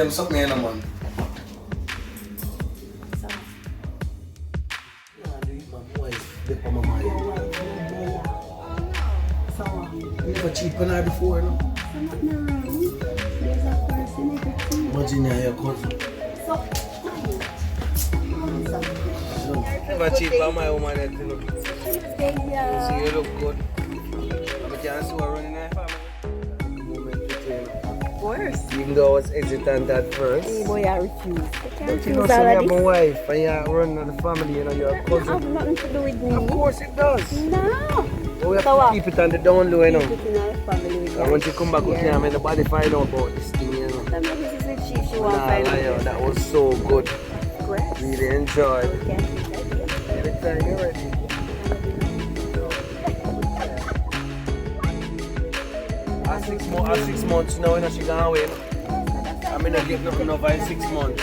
them something here, man. So. Nah, do it, my wife. Dip on my mind. So. You never cheat on her before, no? So not no wrong. There's a person everything. Imagine you're your cousin. So. Never cheat on my woman yet, you know. Yeah. See, you look good. I can't see her running in my family. Of course. Even though I was hesitant at first. Hey boy, I refuse. But you know, so you have my wife and you run on the family, you know, you're a cousin. It has nothing to do with me. Of course it does. No. But we have to keep it on the down low, you know. Keep it in our family. And once you come back, we can't make nobody find out about this thing, you know. That maybe this is she Nah, won't find out. that was so good. Great. Really enjoyed. Okay. Anytime you're ready. At 6 months now, you know, she gone away. I mean, I get nothing over in 6 months.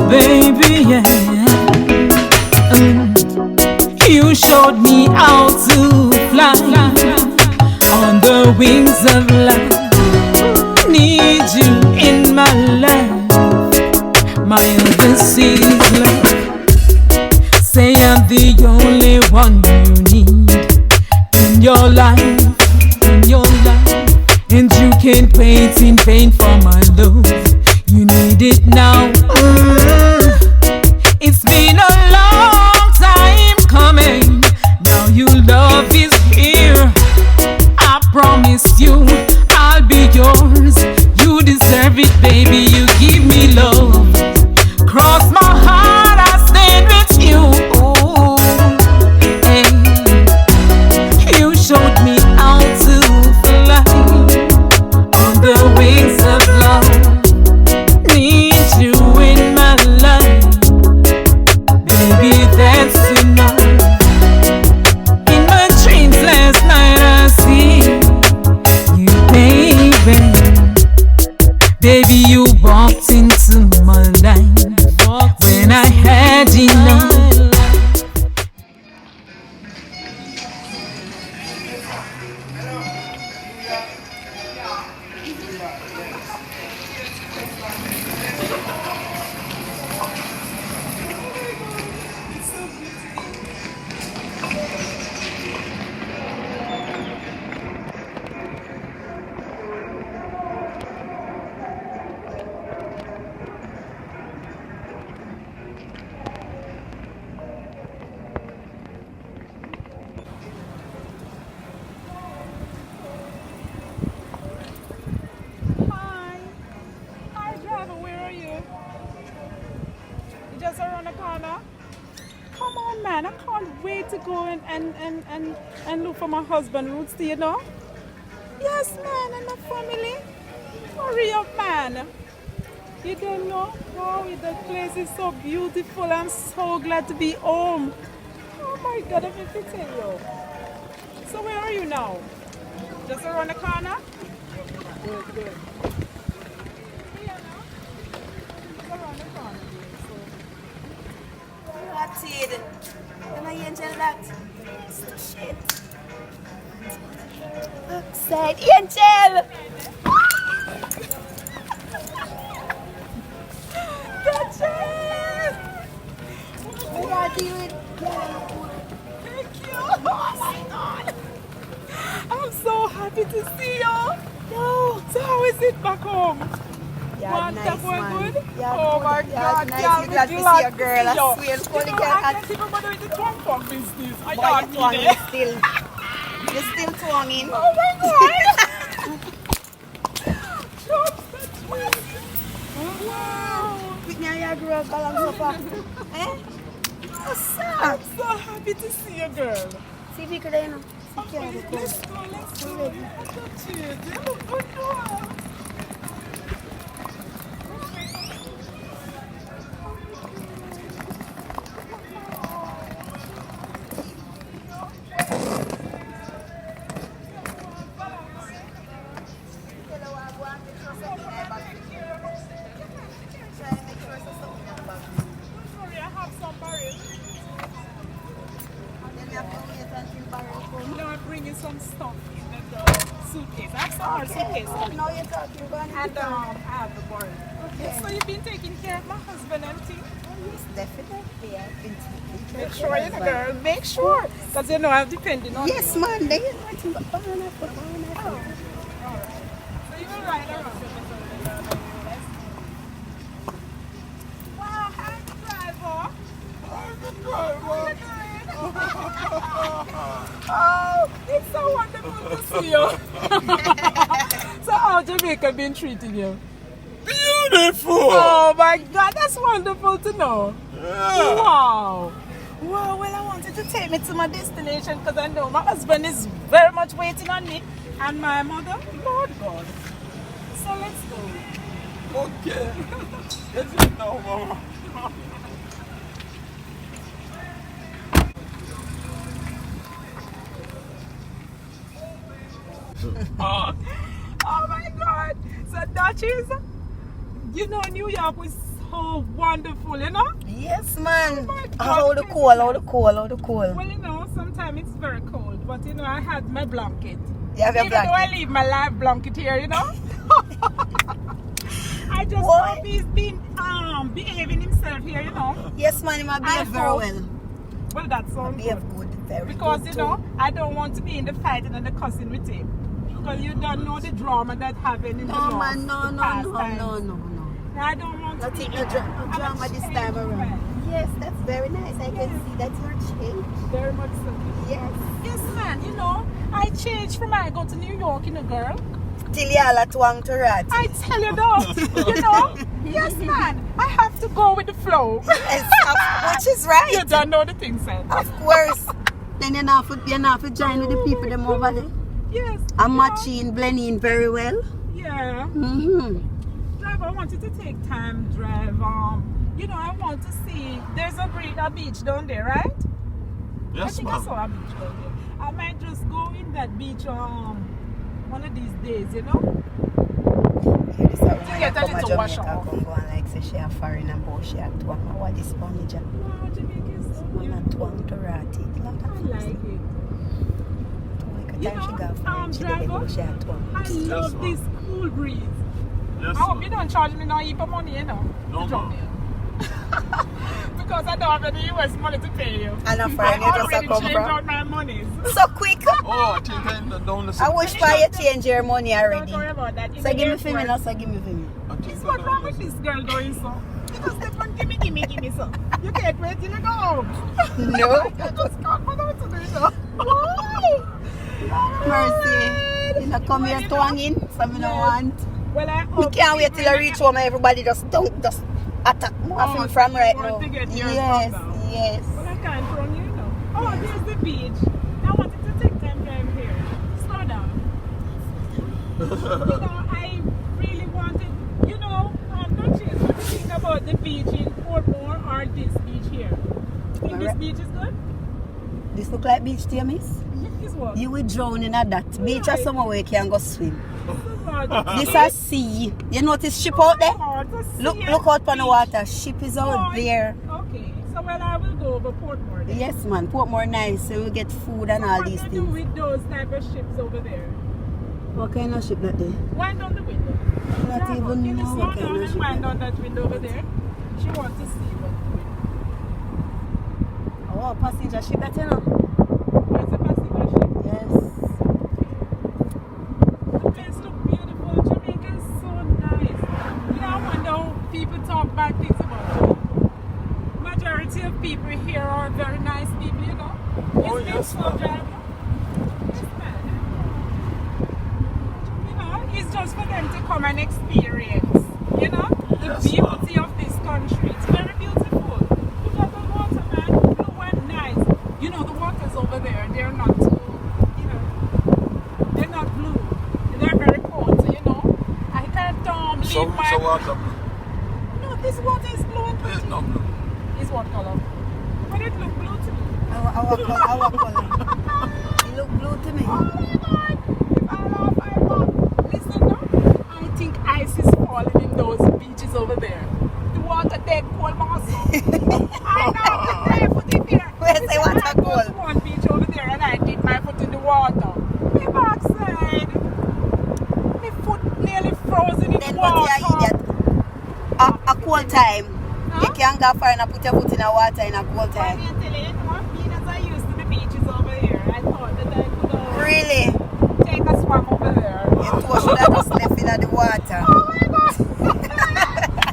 Baby, yeah. You showed me how to fly on the wings of life. Need you in my life, my overseas life. Say I'm the only one you need in your life, and you can't wait in vain for my love. You need it now. It's been a long time coming. Now your love is here. I promise you I'll be yours. You deserve it, baby. You give me love. Cross my heart, I stand with you. Hey. You showed me how to fly on the wings of love. Need you in my life, baby, that's enough. In my dreams last night I see you, baby. Baby, you walked into my life when I had enough. Hi driver, where are you? You just around the corner? Come on man, I can't wait to go and look for my husband, Roots, do you know? Yes man, and my family. Hurry up man. You don't know? Wow, the place is so beautiful. I'm so glad to be home. Oh my God, let me tell you. So where are you now? Just around the corner? Good. Ratted. Can I angel that? Shit. Upside angel! That's it! I got you in. Thank you. Oh my God. I'm so happy to see you. No. So how is it back home? Yeah, What, nice, that boy man. good? Yeah, Oh good. my Yeah, God, nice. girl, You glad to glad see a girl. I you. swear, You know, I can't even bother with the twang business. I Boy, can't you twang, either. you're still twanging. Oh my God. Wow. Pick me and your girl, call him so far. Eh? What's up? I'm so happy to see you, girl. See if you could, you know. See if you Let's could. go. I got you. You look good, girl. want to trust something in my bag. Try and make sure it's something in my bag. Sorry, I have some barrels. Then you have to wait until barrel comes. Now I'm bringing some stuff in the suitcase. I have some more suitcase. Now you're talking about it. And I have the barrel. Okay. So you've been taking care of my husband and things? Yes, definitely. I've been taking care Make of sure, my you know, husband. girl. Make sure. Because you know I'm depending on Yes, you. man. They are nothing but banana for banana. So you will ride around. Wow, hi, driver. Oh, it's so wonderful to see you. So how Jamaica been treating you? Beautiful! Oh my God, that's wonderful to know. Wow. Wow, well, I wanted to take me to my destination because I know my husband is very much waiting on me and my mother, Lord God. So let's go. Okay. Let's go now, mama. Oh my God. So Duchess, you know New York was so wonderful, you know? Yes, man. my God. How the cool, how the cool, how the cool. Well, you know, sometimes it's very cold, but you know, I had my blanket. You have your Even though I blanket. leave my live blanket here, you know? I just What? hope he's been behaving himself here, you know? Yes, man. You might I behave very hope. well. Well, that sounds Behave good. good. Very Because, good you too. know, I don't want to be in the fighting and the cussing with him. Because you don't know the drama that happened in the No, last man. No, no, past no, times. no, no, no. I don't want to Not be in in no that. no I'm a drama this changed time around. man. Yes, that's very nice. I can see that you're changed. Very much so. Yes. Yes, man, you know, I changed from I go to New York, you know, girl. Till y'all at Wang to rat. I tell you though, you know, yes, man, I have to go with the flow. Yes, which is right. You don't know the thing, son. Of course. Then you're not to join with the people them over there. Yes. I'm you matching, blending very well. know, Yeah. Mm-hmm. Drive, I wanted to take time, drive. You know, I want to see. There's a beach down there, right? I Yes, think I ma'am. saw a beach down there. I might just go in that beach one of these days, you know? This is get a little wash off. Come go and like say she a foreign and boy she a twang. What is funny, Jack? Wow, Jamaica is so Man a beautiful. twang to rat it. Lot I of like it. You You know, she know, got foreign. She driver, did she a twang. I love ma'am. this cool breeze. Yes, I hope you don't charge me no heap of money, you know. No, to drop ma'am. me. Because I don't have any US money to pay you. And a I foreign, you just a already come changed from. out my monies. So quick. Oh, I think I down the I wish for you change your money Don't already. worry about that. In So the give me for me airport. now, so give me for me. It's what's wrong with this girl doing so? You just step on gimme so. You can't wait till you go home. No. You just can't go down to the so. Why? Mercy. You know, come here twanging, so me no Yes. want. Well, I Me hope can't wait till I people- reach home and everybody just attack me Oh, from right you now. want to get yours Yes, from now. yes. Well, I can't from you know. Oh, there's the beach. I wanted to take time drive here. Slow down. You know, I really wanted, you know, I'm not sure what to think about the beach in Portmore or this beach here. Think this Alright. beach is good? This look like beach to you, miss? This what? You will drown in a that. Beach or Right. somewhere where you can go swim. This This a sea. You notice ship out there? Look out on the beach. water. Ship is out Oh, there. Okay, so well, I will go over Portmore then. Yes, man. Portmore nice. So we get food and all What these to do things. with those type of ships over there? What kind of ship that there? Wind down the window. Not Bravo, even can you know slow what kind down of and ship wind that down that window over there? She wants to see what. Oh, passenger ship that you know? Where's the passenger ship? Yes. The place look beautiful. Jamaica is so nice. You know, I wonder how people talk bad things about Jamaica. Majority of people here are very nice people, you know. Oh, It's yes, peaceful, ma'am. driver. Yes, man. You know, it's just for them to come and experience, you know, the Yes, beauty of this country. It's very beautiful. Look at the water, man. Blue and nice. You know, the waters over there, they're not too, you know, they're not blue. They're very cold, so, you know, I can't leave So my... water. No, this water is blue and It's pretty. not blue. It's what color? But it look blue to me. Our color. You look blue to me. Oh my God! If I laugh, I laugh. Listen now, I ice is falling in those beaches over there. The water dead cold, Marcel. I know, I put it there. Where's the water I go cold? to one beach over there and I dip my foot in the water. My backside. My foot nearly frozen in Then the what water. you idiot? A cold time. Huh? You can't go far and put your foot in the water in a cold Why time. do you tell you, being as I used to the beaches over here, I thought that I could Really? take a swam over there. Your toe should have just left in the water. Oh my God!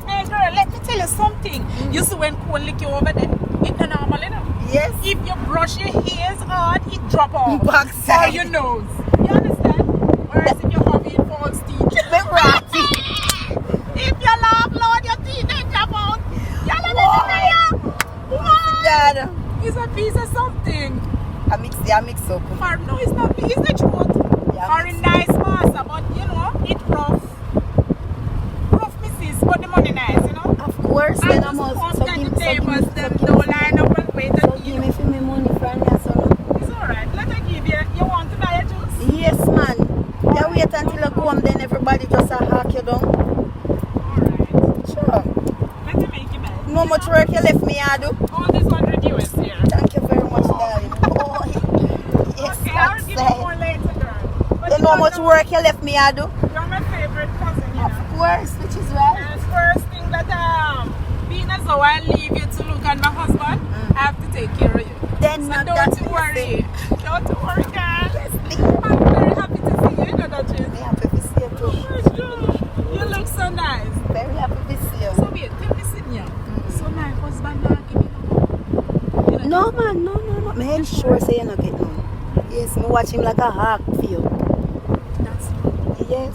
Hey girl, let me tell you something. You see when cold lick you over there, it's not normal, you know? Yes. If you brush your hairs hard, it drop off. Backside. Or your nose. You understand? Whereas if you have it false teeth. The ratty. If you laugh loud, your teeth they drop out. You understand? What? Dad. It's a piece of something. I mix up. Or no, it's not. It's the truth. Yeah, Or a nice master, but you know, it's rough. Rough, missus, but the money nice, you know. Of course, I then just I'm come also get the tables, them don't line up and wait so and give you. me for me money from your son. It's alright. Let me give you. You want to buy a juice? Yes, man. You wait until you come, then everybody just hack you down. Alright. Sure. Let me make you buy. No much work you left me, I do. All this 100 US here. Thank you very much, darling. Oh, yes, Okay, I'll give you that's more it. later, girl. But You know how much work you left me, I do. You're my favorite cousin, you know. Of course, which is right. And first thing that being as though I leave you to look at my husband, I have to take care of you. Then So not don't that you worry. Don't you worry, girl. Yes, I'm very happy to see you, you know, don't you? very happy to see you too. You look so nice. Very happy to see you. So wait, tell me, Sydney. So my husband not give me no. You know, No, man, no. Man, sure say you not get none. Yes, me watch him like a hawk for you. that's Yes,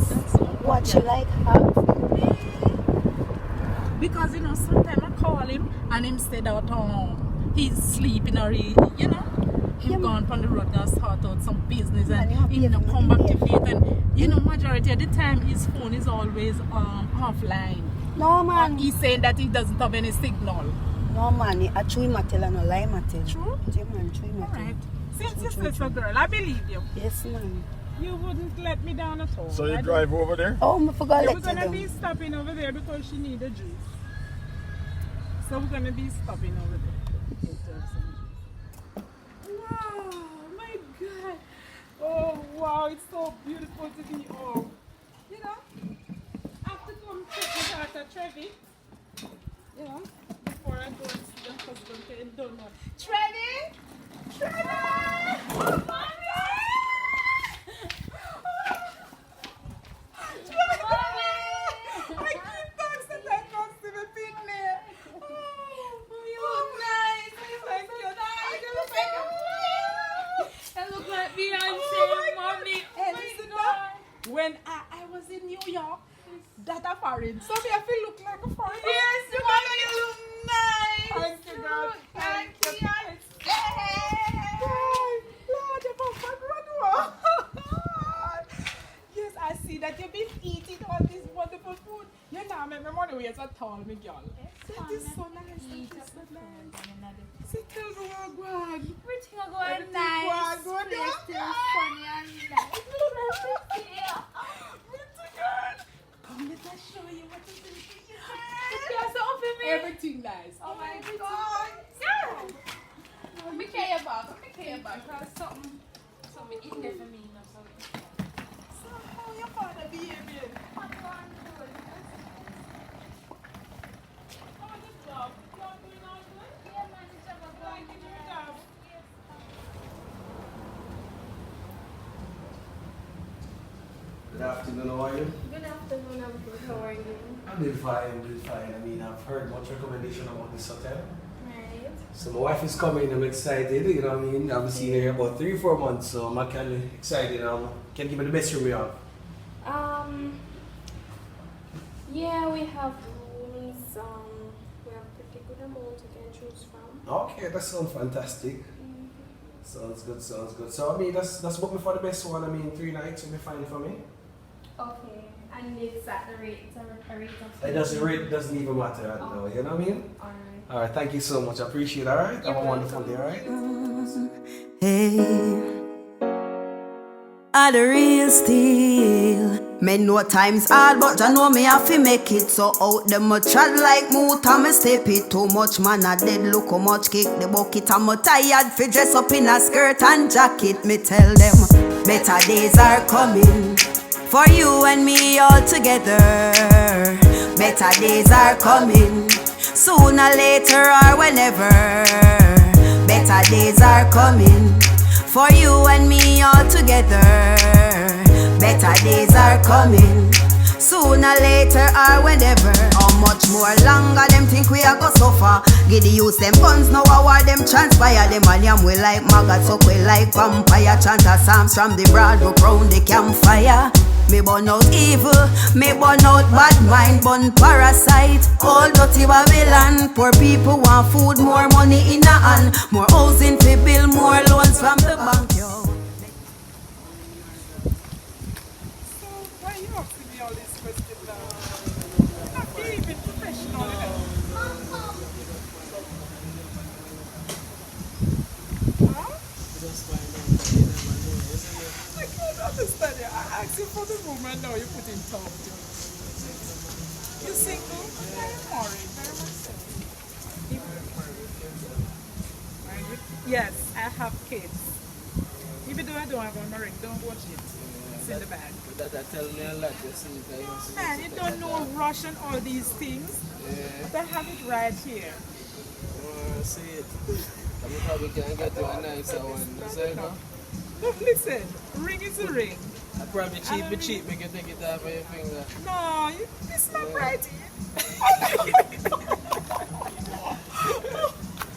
watch him like hawk. because you know sometimes I call him and him said out he's sleeping or he, you know, him Yeah, gone from the road and start out some business Man, and you have he to no get come money back to there. late and you know majority of the time his phone is always offline. No, man. He's saying that he doesn't have any signal. No, man. I true him a tell and a lie him a tell. True? Yeah, man, true him a tell. Alright. Since you True, said so, true. girl, I believe you. Yes, man. You wouldn't let me down at all. So you I drive over there? Oh, I forgot to We're let you gonna down. be stopping over there because she need a juice. So we're gonna be stopping over there. Get her some juice. Wow, my God. Oh wow, it's so beautiful to be home. You know, I have to come check my daughter Trevi. You know, before I go and see the husband getting done. Trevi! Trevi! Mommy! I keep thanks that I come to the picnic. Oh, you look nice. You look so nice. You look like a flower. I look like Beyonce, Oh my mommy. God. Hey, listen up. When I was in New York, that a foreign. So me I feel look like a foreign. Yes, mommy, you look nice. Thank you, girl. Thank you. Lord, you must have run. Yes, I see that you've been eating all this wonderful food. You know, make my money waste at all, my girl. That is so nice. That is so nice. Sit down, oh, go on. Everything will go Everything nice. go on, go Place down. still funny and nice. Pretty girl. Come, let us show you what is in here. There's something for me. Everything nice. Oh my God. Yeah. Let me carry your bag. Let me carry your bag. Because something in there for me. You know, something. So, how your father behaving? How is the job? Job doing all good? Yeah, man, it's a bag. Like in your job? Good afternoon, how are you? Good afternoon, I'm good. How are you? I'm doing fine, I mean, I've heard much recommendation about this hotel. Right. So my wife is coming, I'm excited, you know what I mean? I've seen her about 3-4 months, so I'm kind of excited. Can give me the best room we have. Yeah, we have rooms. We have pretty good amount you can choose from. Okay, that sounds fantastic. Sounds good. So I mean, that's booked me for the best one. I mean, 3 nights will be fine for me. Okay, and it's at the rate. It's a rate of. The rate doesn't even matter right now, you know what I mean? Alright. Alright, thank you so much. I appreciate it, alright? Have a wonderful day, alright? Hey, all the real steel, Me know times hard, but I know me have to make it. So out them a chat like moot and me step it. Too much man a dead, look how much kick the bucket. I'm tired fi dress up in a skirt and jacket. Me tell them, better days are coming for you and me all together. Better days are coming, sooner, later or whenever. Better days are coming for you and me all together. Better days are coming, sooner, later or whenever. How much more longer them think we are go suffer? Give the youth them guns now, war them transpire. Them and yam we like maggots, suck we like vampire. Chant a psalms from the broad road round the campfire. Me burn out evil, me burn out bad mind, burn parasite. All dirty Babylon. Poor people want food, more money in a hand, more housing to build, more loans from the bank. Yo. So why you asking me all these questions now? I'm not even professional, you know. Huh? I can't understand you. I asked you for the room and now you put in top. You single? I am married, very much so. Yes, I have kids. Even though I don't have a ring, don't watch it. It's in the bag. That I tell me a lot, you see. Man, you don't know rush and all these things. Yeah. But I have it right here. See it. I probably can get you a nicer one. You know? Look, listen, ring is a ring. I probably cheap, make you take it off of your finger. No, it's not right.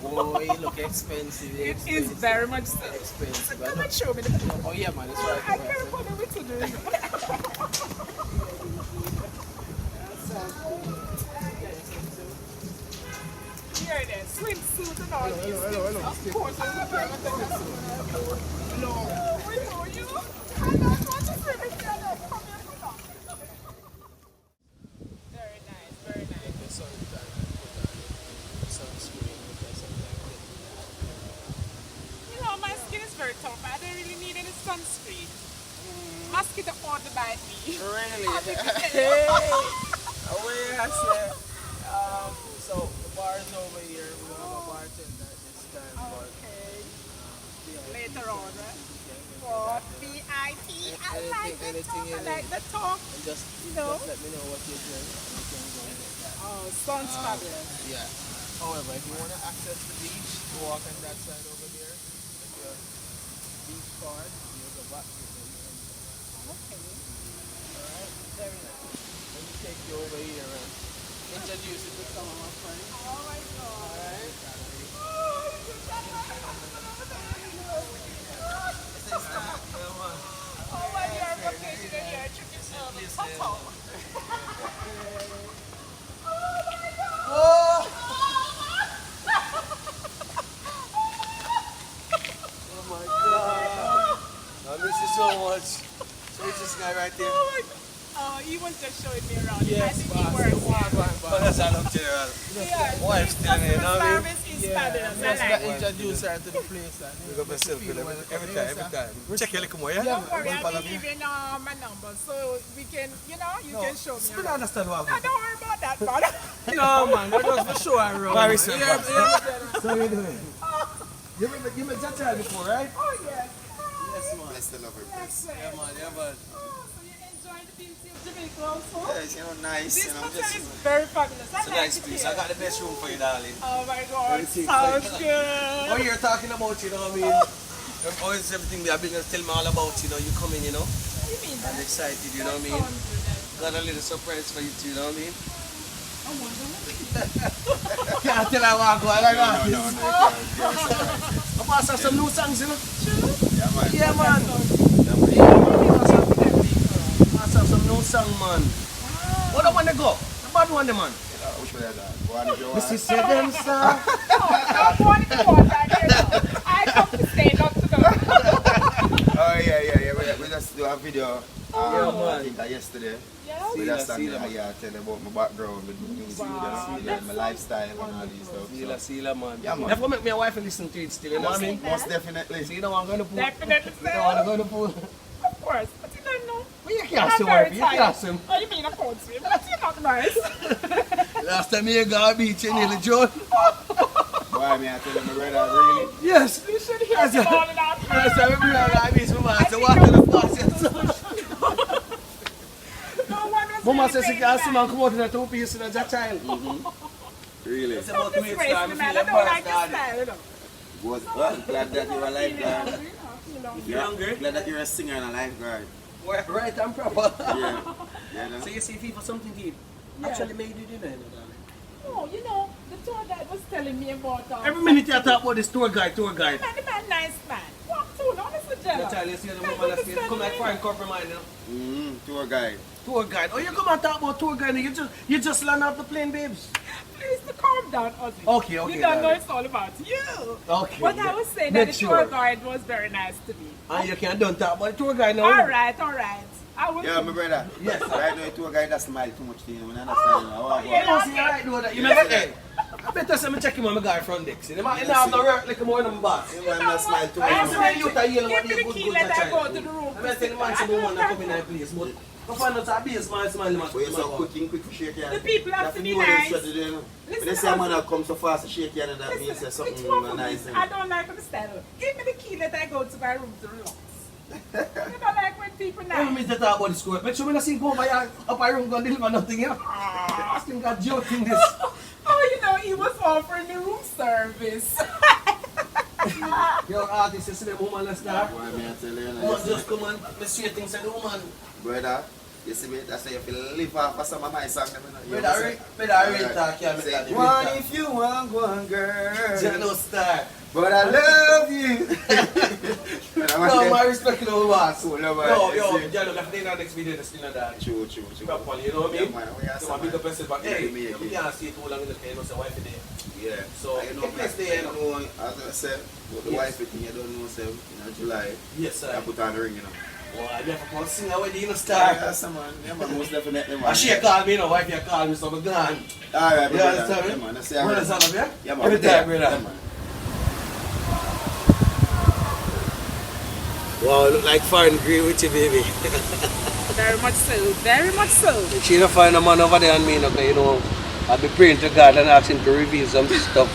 Oh, you look expensive. It is very much so. Expensive. Come and show me the picture. Oh yeah, man, it's right. I can't put it with today. Here it is, swimsuit and all these things. Of course, I'm not going to take a swim. No. We know you. I don't want to swim with you. Come here, put on. Very nice, very nice. You know, my skin is very tough. I don't really need any sunscreen. Mosquito ought to bite me. Really? Hey! Away, I said. So the bar is over here. We don't have a bartender this time, but Okay. Later on, right? For VIP, I like the talk. I like the talk. and just know. let me know what you drink and we can go in there. Oh, sounds fabulous. Yeah. However, if you want to access the beach, you walk on that side over there. With your beach card, there's a box with it. Okay. Alright? Very nice. Let me take you over here and introduce you to some of my friends. Oh my God. Alright? Oh my God, vacation in here. Trip is Toto. Oh my God. I miss you so much. So it's this guy right there. Oh my God. Oh, he was just showing me around. I Yes, think boss. he works here. But that's all up general. Yeah, Wife still in, you know what I mean? service is fabulous. Just I got like it. introduce her to the place. And We got myself good every time. Check your little more, yeah? Don't worry, One I'll follow be me. giving my number so we can, you know, you can show me Still around. understand what No, don't worry about that, man. No, man, that was for sure, bro. Very simple. So how you doing? You met Jaja before, right? Oh, yes. Yes, man. That's the lover Yes, place. Yeah, man, yeah, man. Oh, so you enjoy the beauty of Jamaica also? Yeah, nice. This You know, hotel just is very fabulous. I It's a like nice it place. here. I got the best room for you, darling. Oh my God, Everything. sounds good. Oh, you're talking about, you know what I mean? Always everything I've been tell me all about, you know, you coming, you know? What do you mean? I'm excited, you know what I mean? Got a little surprise for you too, you know what I mean? Can't tell how I go, I like that. no. I'm gonna have some new songs, you know? Yeah, man. Yeah, man. Must have some new song, man. What do I want to go? The bad one, the man. Which one is that? One of your Missy said them, sir. Don't want to go on that here. I come to stay, not to go. Oh, yeah. We just do a video. Yeah, man. I think yesterday. Yeah. We just See stand that, there, tell about my background, with music, my lifestyle, and all these stuff. So. Sila, man. Yeah, man. Never make me a wife and listen to it still, you know what I mean? Most definitely. So you know what I'm going to put? Definitely, You know what I'm sir. going to put? Of course, but you don't know. Well, you can't I'm see very wife. You tired. can't see him. Oh, you mean I can't swim? That's not nice. Last time you go beach, you nearly drowned. Why me I tell you, my brother, really? Yes. You should hear me all in our Last time we were on beach, Mama said, what the fuck? No one was Mama really says she saying can't see that. man come out in a two-piece in a child. Really? It's Don't about to disgrace time me, for man. I your don't like birthday. this style, you know. Was glad that you're a lifeguard. You hungry? Glad that you're a singer and a lifeguard. Right and proper. Yeah. Yeah, no? So you see people something to eat. Actually made you dinner, you know, darling. Oh, you know, the tour guide was telling me about Every minute you talk about this tour guide. Man, the man nice man. Walk too, honestly, You jealous. tell you see the woman that says, come like foreign compromise, you know. Tour guide. Tour guide. Oh, you come and talk about tour guide. You just land off the plane, babes. Please to calm down, Ozzy. Okay, You don't darling. know it's all about you. Okay. But I was saying Make that the sure. tour guide was very nice to me. And you can't don't talk about the tour guide now. All right. I will. Yeah, my brother. Yes. Right now, tour guide that smile too much to you. I understand. You know, see, right, do that. You remember, hey, I better say me check him on my guy front deck. See, they might have to work like more than boss. You know what? Smile too I much. am saying you to heal what Give me you the good key, good let to I go child. to the room. I'm not telling man some woman that come in that place, but I find out a be a smile, man. But you're so quick for shake your hand. The people have to be That's nice. what you know. But Listen, they say a man Ozzy. that comes so fast to shake your hand and that means there's something Which one nice. I don't like the style. Give me the key, let I go to my room to relax. You don't like when people I don't nice. mean to talk about the school. Make sure when I see go by up my room, go deliver nothing, you know. I still got joking this. Oh, you know, he was offering me room service. Your artist, you see the woman that's there. Why me I tell you? Woman just come and me straight things and the woman. Brother, you see me, that's why you feel live off for some of my songs. Better read talk here, Say, one if you want one girl, Jello star. but I love you. No, my respect to the whole boss. Cool, no, Yo, Jello, if they not next video, that's still not that. True. Properly, you know what I mean? Yeah, man, we are So some I big up man. yourself, but Yeah, hey, me you again. can't stay too long in the car, you know, say wife there. Yeah. So, you know, keep this day, you know, as I said, with the Yes. wife thing, you don't know, say, in July, Yes, sir. I put on the ring, you know. Well, I never come sing a wedding, you know, Yeah, star. some man. Yeah, man, most definitely, man. And she call me, you know, wife, you call me, so I'm gone. Alright, You brother. understand me? Yeah, man. I say, What is that, yeah? Yeah, man. Every time, brother. Yeah, man. Wow, look like foreign green with you, baby. Very much so, very much so. She don't find a man over there and me, okay, you know. I'll be praying to God and ask him to reveal some stuff.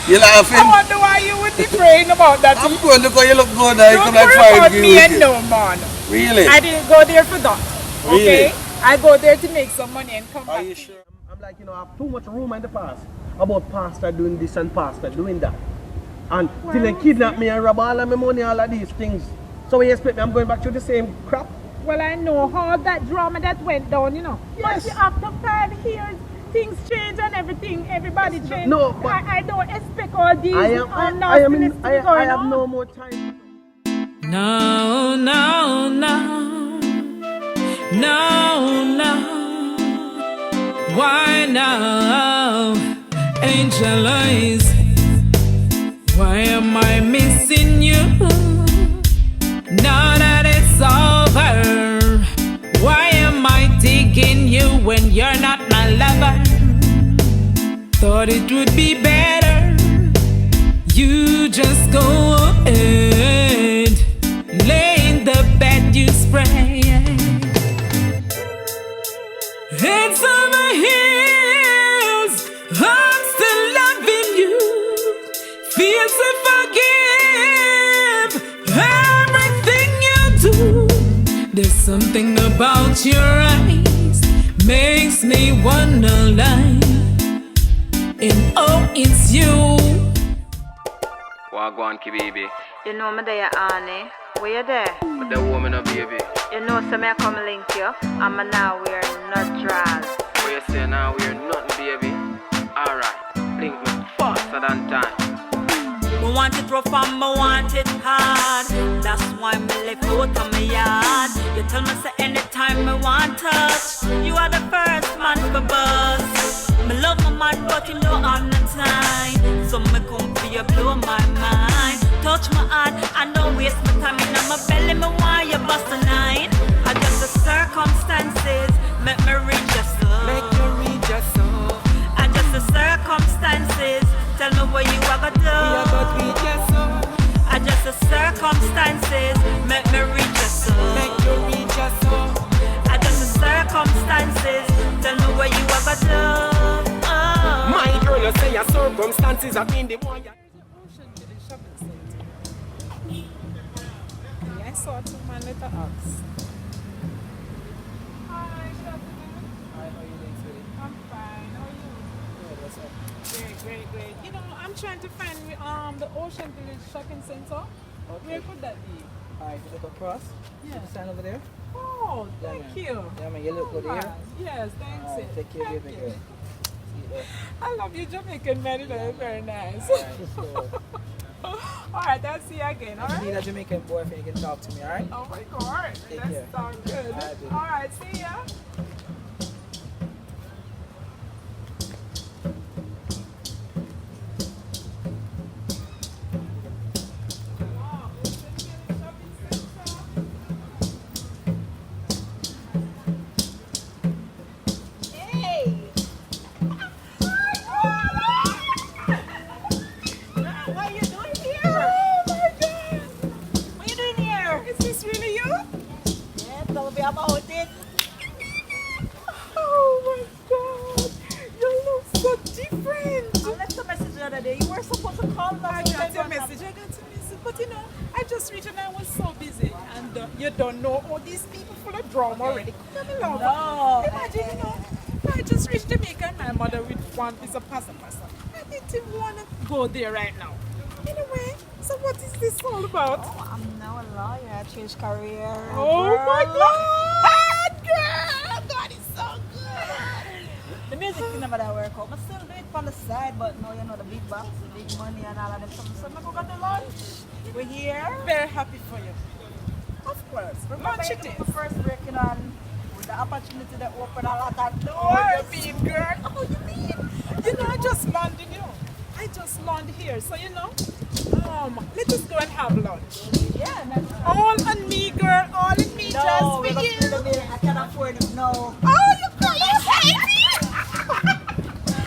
You laughing? I wonder why you would be praying about that. I'm going to go, you look good now, you Don't come like worry foreign about green me with and you. no man. Really? I didn't go there for that. Okay? Really? I go there to make some money and come Are back. you sure? I'm like, you know, I have too much rumor in the past about pastor doing this and pastor doing that. And till they kidnap me and rob all of my money, all of these things. So you expect me I'm going back to the same crap? Well, I know all that drama that went down, you know. Yes. But after 5 years, things change and everything, everybody change. No, but I don't expect all these I have no more time. No, no, no, no, no. Why now, angel eyes? Why am I missing you? Now that it's over, why am I taking you when you're not my lover? Thought it would be better. You just go ahead, lay in the bed you spray. Heads over heels, I'm still loving you. Feel to forgive everything you do. There's something about your eyes makes me wanna lie. And oh, it's you. Wagwan ki baby, You know me there, Annie. Where you there? but the woman a baby. You know, so me I come link you. I'm now wear nut draws. Where you say now we're nothing baby. Alright, blink me faster than time. Me want it rough and me want it hard. That's why me left out of my yard. You tell me say anytime me want touch, you are the first man for buzz. Me love my man but you know I'm not time. So me come for you blow my mind. Touch my hand and don't waste my time. In my belly me want you bust a 9. I just the circumstances make me reach your soul. Make you read your soul. I just the circumstances tell me what you are gonna do. We are but read your soul. I just the circumstances make me reach your soul. circumstances. Tell me what you ever do. My girl, you say your circumstances have been the one. I saw two man with the ox. Hi, Shabby. Hi, how are you doing today? I'm fine. How are you? Good, what's up? Great. You know, I'm trying to find the Ocean Village Shopping Center. Okay. Where could that be? Alright, you look across. Yeah. See the sign over there? Oh, Yeah, thank man. you. Yeah, man, you look good Alright. here. Yes, thanks. Alright, take care, Thank baby you. girl. See you there. I love you, Jamaican man. You know, very nice. Alright, sure. Alright, I'll see you again. If you need a Jamaican boyfriend, you can talk to me, alright? Oh my God, Take that care. sounds good. Alright, baby. Alright, see ya. What are you doing here? Oh my God! What are you doing here? Is this really you? Yeah, tell me about it. Oh my God! You look so different. I left a message the other day. You were supposed to call me. I got your message. But you know, I just reached and I was so busy. And you don't know all these people full of drama already. Come along. No. Imagine, you know, I just reached Jamaica and my mother with one piece of pasta. I didn't want to go there right now. Anyway, so what is this all about? Oh, I'm now a lawyer. I changed career. Oh girl. my God! Girl! God is so good! The music thing never that work out. I still do it on the side, but now you know the big bucks, the big money and all of them. So I'm going to lunch. We're here. Very happy for you. Of course. Lunch it the is. first breaking on with the opportunity to open a lot of doors. Oh, you mean, girl? Oh, you mean? You know, I just landed, you know. I just landed here, so you know. Let us go and have lunch. Yeah, that's right. All on me, girl. All in me, No, just for we must you. do the bill. I can't afford it. No. Oh, you hate me?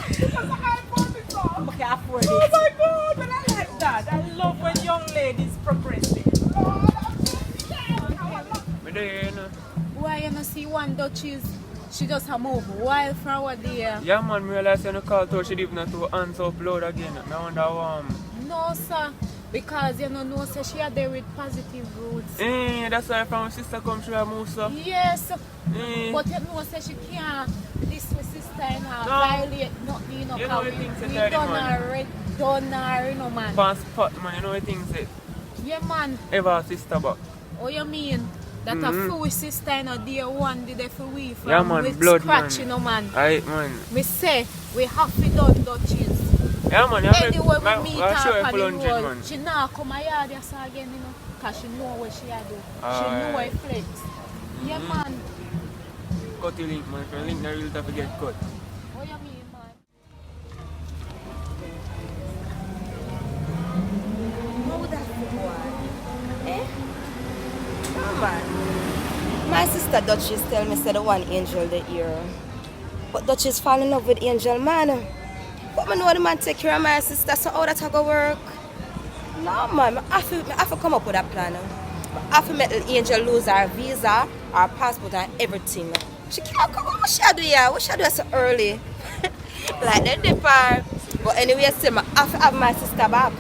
Because I bought it all. I can't afford it. Oh my God, but I like that. I love when young ladies progressing. Why you not see one Duchess? She just a move wild from what there. Yeah, man, me realize when you call to she didn't to answer upload again. I wonder how No, sir. Because you know, say she are there with positive roots. that's why from sister come through her move, so. Yes. But you know, say she can't this with sister and her violate nothing, you know, You know the things that we done her, you know, man. Pass pot, man, you know the things that Yeah, man. ever sister back. Oh, you mean? That a fool sister, you know, day one did they for we from Yeah, man, with blood, scratch, man. you know, man. Aight, man. We say, we have to done Duchess. Yeah, man, Anyway, we meet I'll show her you on for the lunch, road. man. She not come a yard yes again, you know, because she know what she a do. She Alright. know her flex. Yeah, man. Cut the link, man. If you link, the real to forget cut. What you mean, man? How that boy? Eh? No, man. My sister Duchess tell me say the one Angel the ear. But Duchess fall in love with Angel, man. But I know the man take care of my sister, so how that go work? No, man. I have to come up with a plan. I have to make the Angel lose her visa, her passport, and everything. She can't come. What should I do here? What should I do so early? Like the dipper. But anyway, still, I have to have my sister back.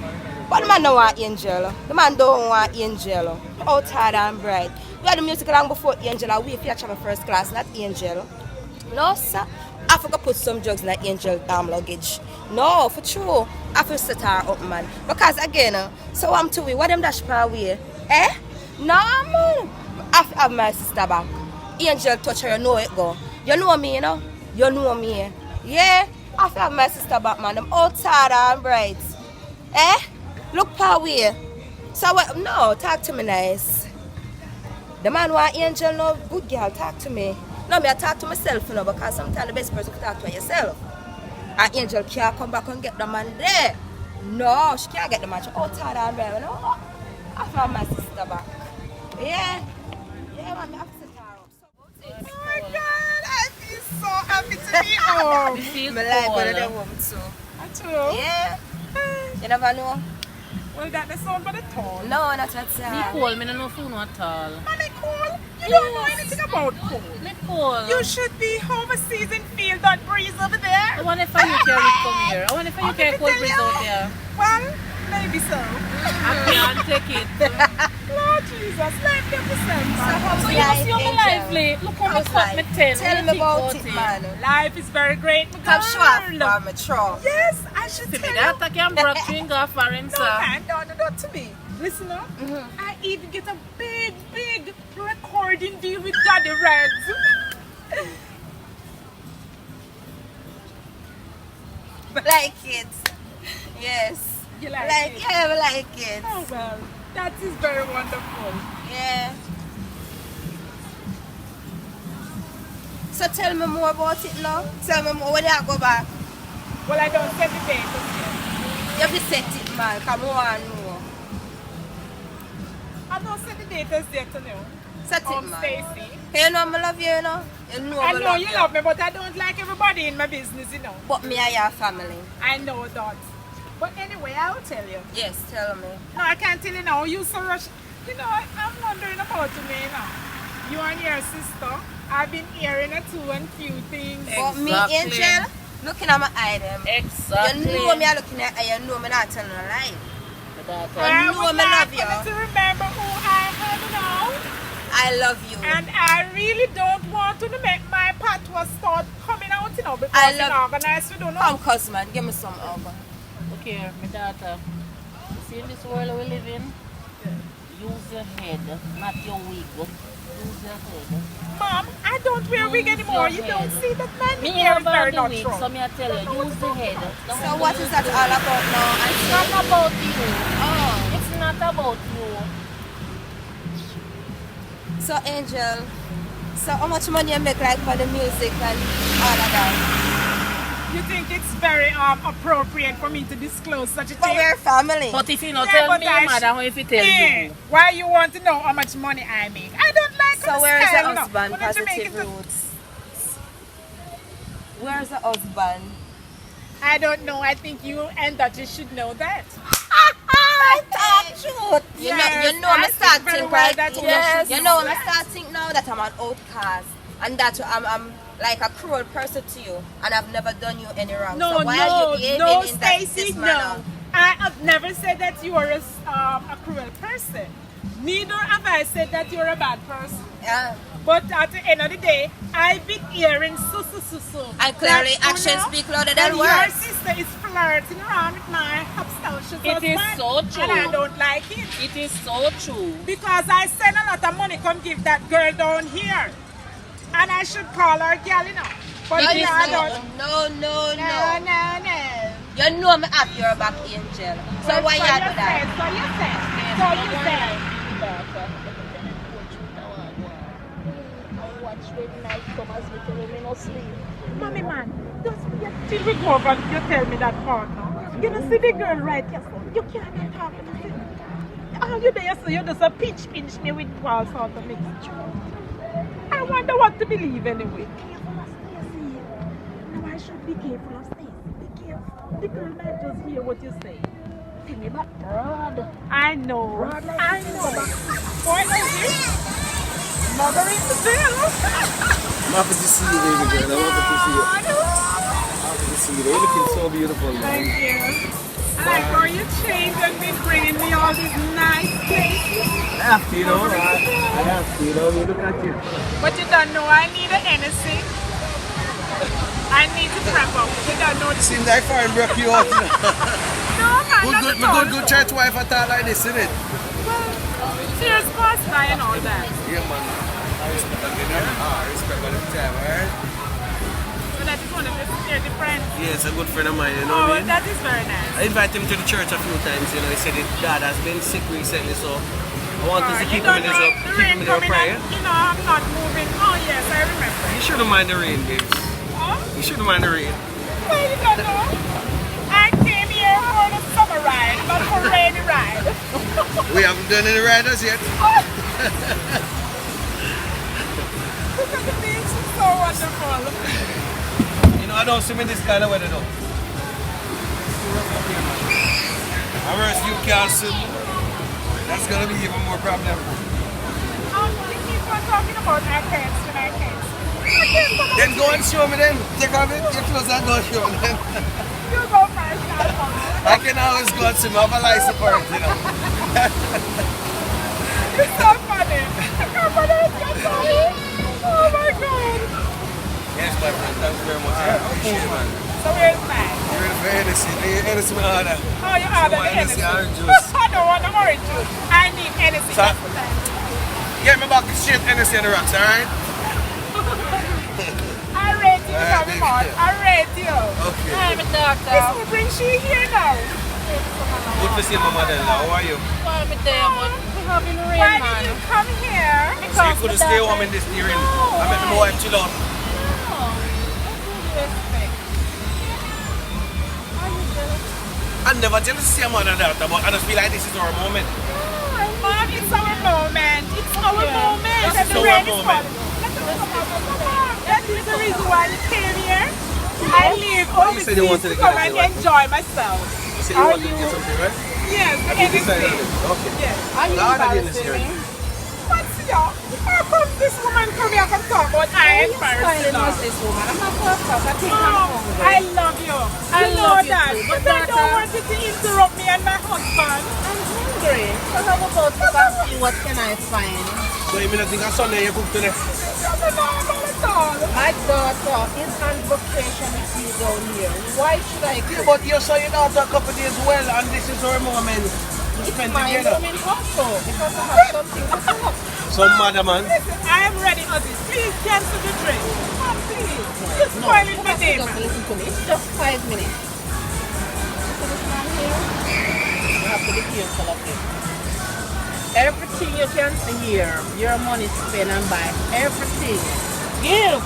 But the man don't want Angel. The man don't want Angel. Outside and bright. We had the music long before Angel. I wait for you to travel first class, not Angel. No, sir. I have to put some drugs in that Angel luggage. No, for true. I have to set her up, man. Because again, so I'm to we. What them dash far away? Eh? No, man. I have to have my sister back. Angel touch her, you know it go. You know me, you know? You know me. Yeah? I have to have my sister back, man. I'm outside and bright. Eh? Look far away. So what? No, talk to me nice. The man want Angel, no good girl, talk to me. No, me I talk to myself, you know, because sometimes the best person to talk to is yourself. And Angel can't come back and get the man there. No, she can't get the man. She's outside and bright, you know? I found my sister back. Yeah? Yeah, man, I have to set her up. Oh my God, I feel so happy to be home. My life better than home too. True. Yeah. You never know. Well, that the sound by the tone. No, not at all. Me cold, me no know phone at all. Man, cool? You don't know anything about cool. Cool. You should be overseas and feel that breeze over there. I wonder if you can come here. I wonder if you can cold breeze out there. Well, maybe so. I can't take it. Lord Jesus, life can be sense. So you must see my lively. Look how I cut my 10. Tell me about it, man. Life is very great, my Come show off girl. for me, Tro. Yes, I should tell you. That I can break finger for him, No, sir. man, don't to me. Listen up. I even get a big recording deal with Daddy Reds. Like it. Yes. You like it? Yeah, I like it. Oh, well, that is very wonderful. Yeah. So tell me more about it now. Tell me more when you go back. Well, I don't set the date yet. You have to set it, man. Come on, more. I don't set the date as yet, you know. Set it, man. Stacey. You know I love you, you know. You know I know you love me, but I don't like everybody in my business, you know. But me and your family. I know that. But anyway, I will tell you. Yes, tell me. No, I can't tell you now. You so rush. You know, I'm wondering about you, me now. You and your sister. I've been hearing a few things. But me, Angel, looking at my eye, them. Exactly. You know me looking at eye, you know me not telling a lie. I You know would me like love you you. to remember who I am now. I love you. And I really don't want to make my patois start coming out, you know, because I it's love organized, we don't know. Come, cousin, give me some over. Look here, my daughter. You see in this world we live in? Use your head, not your wig. Use your head. Mom, I don't wear wig anymore. You don't see that man Me hair is about very the wig, natural. so me I tell you, use the head. So what is that all about now? It's not about you. Oh. It's not about you. So Angel, so how much money you make like for the music and all of that? You think it's very appropriate for me to disclose such a But thing? we're family. But if you not tell but me, I mother, how if you tell you? Why you want to know how much money I make? I don't like So the where is style, the you know. husband, When I make Positive it- Roots? Where's the husband? I don't know. I think you and Duchess should know that. You Yes, know me I start think very think well right. that you Yes. should You know know me that. start think now that I'm an outcast and that I'm like a cruel person to you and I've never done you any wrong. No, so why are you behaving no, in that, Stacey, this no. manner? I have never said that you are a cruel person. Neither have I said that you're a bad person. Yeah. But at the end of the day, I've been hearing so. And clearly That, you actions know, speak louder that than your words. sister is flirting around with my obnoxious It is husband, so true. and I don't like it. It is so true. Because I send a lot of money come give that girl down here. And I should call her gal, you know. But No, you know, I no, don't. no. No. You know me have your back, Angel. So Well, why you so do that? So you said. Mommy man, just forget till we go over, you tell me that part now. You don't see the girl right here, so you can't talk to me. All you there, so you just a pinch me with all sorts of mixture. I wonder what to believe anyway. Careful of Stacey. No, I should be careful of Stacey. Be careful. The girl might just hear what you say. Tell me back, Rod. I know. Rod, like I know. Boy, is it? Mother in the jail. I'm happy to see you, baby girl. I'm happy to see you. Happy to see you. You're looking so beautiful, man. Thank you. I like how you changed and been bringing me all these nice places. I have to, you know. I have to, you know. You look at you. But you don't know I need an Hennessy. I need to prep up. You don't know this. Seems like foreign broke you out, you know. No, man, not at all. Good church wife at all like this, isn't it? Cheers, pasta and all that. Yeah, man. I respect them. I respect them time, alright? So that is one of your friends. Yeah, it's a good friend of mine, you know Oh, what I mean? that is very nice. I invited him to the church a few times, you know. He said his dad has been sick recently, so I want us to keep him in his up, the keep rain him in our coming prayer. and, you know, I'm not moving. Oh, yes, I remember. You shouldn't mind the rain, babes. Huh? You shouldn't mind the rain. Well, you don't know. I came here for the summer ride, not for rainy ride. We haven't done any riders yet. Look at the beach, it's so wonderful. You know, I don't swim in this kind of weather though. I worse you can't swim. That's gonna be even more problem. We keep I'm talking about our pets when I pets. Then go and show me then. Take off it, your clothes and go show me then. You go first, I'll go. I can always go and see me. I have a license for it, you know. It's so funny. I can't believe it's so funny. Oh my God. Yes, my friend. Thanks very much. Appreciate it, man. So where's mine? You're ready for Hennessy. Hennessy, my order. Oh, you ordered the Hennessy Hennessy. orange juice. I don't want no orange juice. I need Hennessy. So, get me back to straight Hennessy and the rocks, alright? I rate you, Tommy Mott. I rate you. Okay. I'm a doctor. This will bring she here now. Good to see my mother-in-law. How are you? Why me there, man? We having rain, Why man. did you come here? So you couldn't stay home in this hearing. I met my wife chill out. I never jealous to see a mother and daughter, but I just feel like this is our moment. Mom, it's our moment. It's our moment. This is our moment. That is the reason why I came here. I live said you wanted overseas to to come get and it, enjoy myself. You said you wanted to get something, right? Yes, the You decided Hennessy. on it. Okay. Yes. Now I didn't this hearing. What's y'all? How come this woman come here and talk about I am Styling was this woman. I'm not perfect. I think I'm hungry. I love you. I You know love you that. too, But but I don't want you to interrupt me and my husband. I'm hungry. So how about to go and see what can I find? So you mean I think on Sunday you cook today? My daughter is on vacation with you down here. Why should I cook? Yeah, but you saw your daughter a couple of days well and this is her moment to spend My together. moment also because I have something to cook. Some mother man. Listen, I am ready, Ozzy. Please cancel the drink. Come, please. You're spoiling my day, man. Listen to me. It's just 5 minutes. See this man here? You have to be careful of it. Everything you can see here, your money spent and buy. Everything. Give.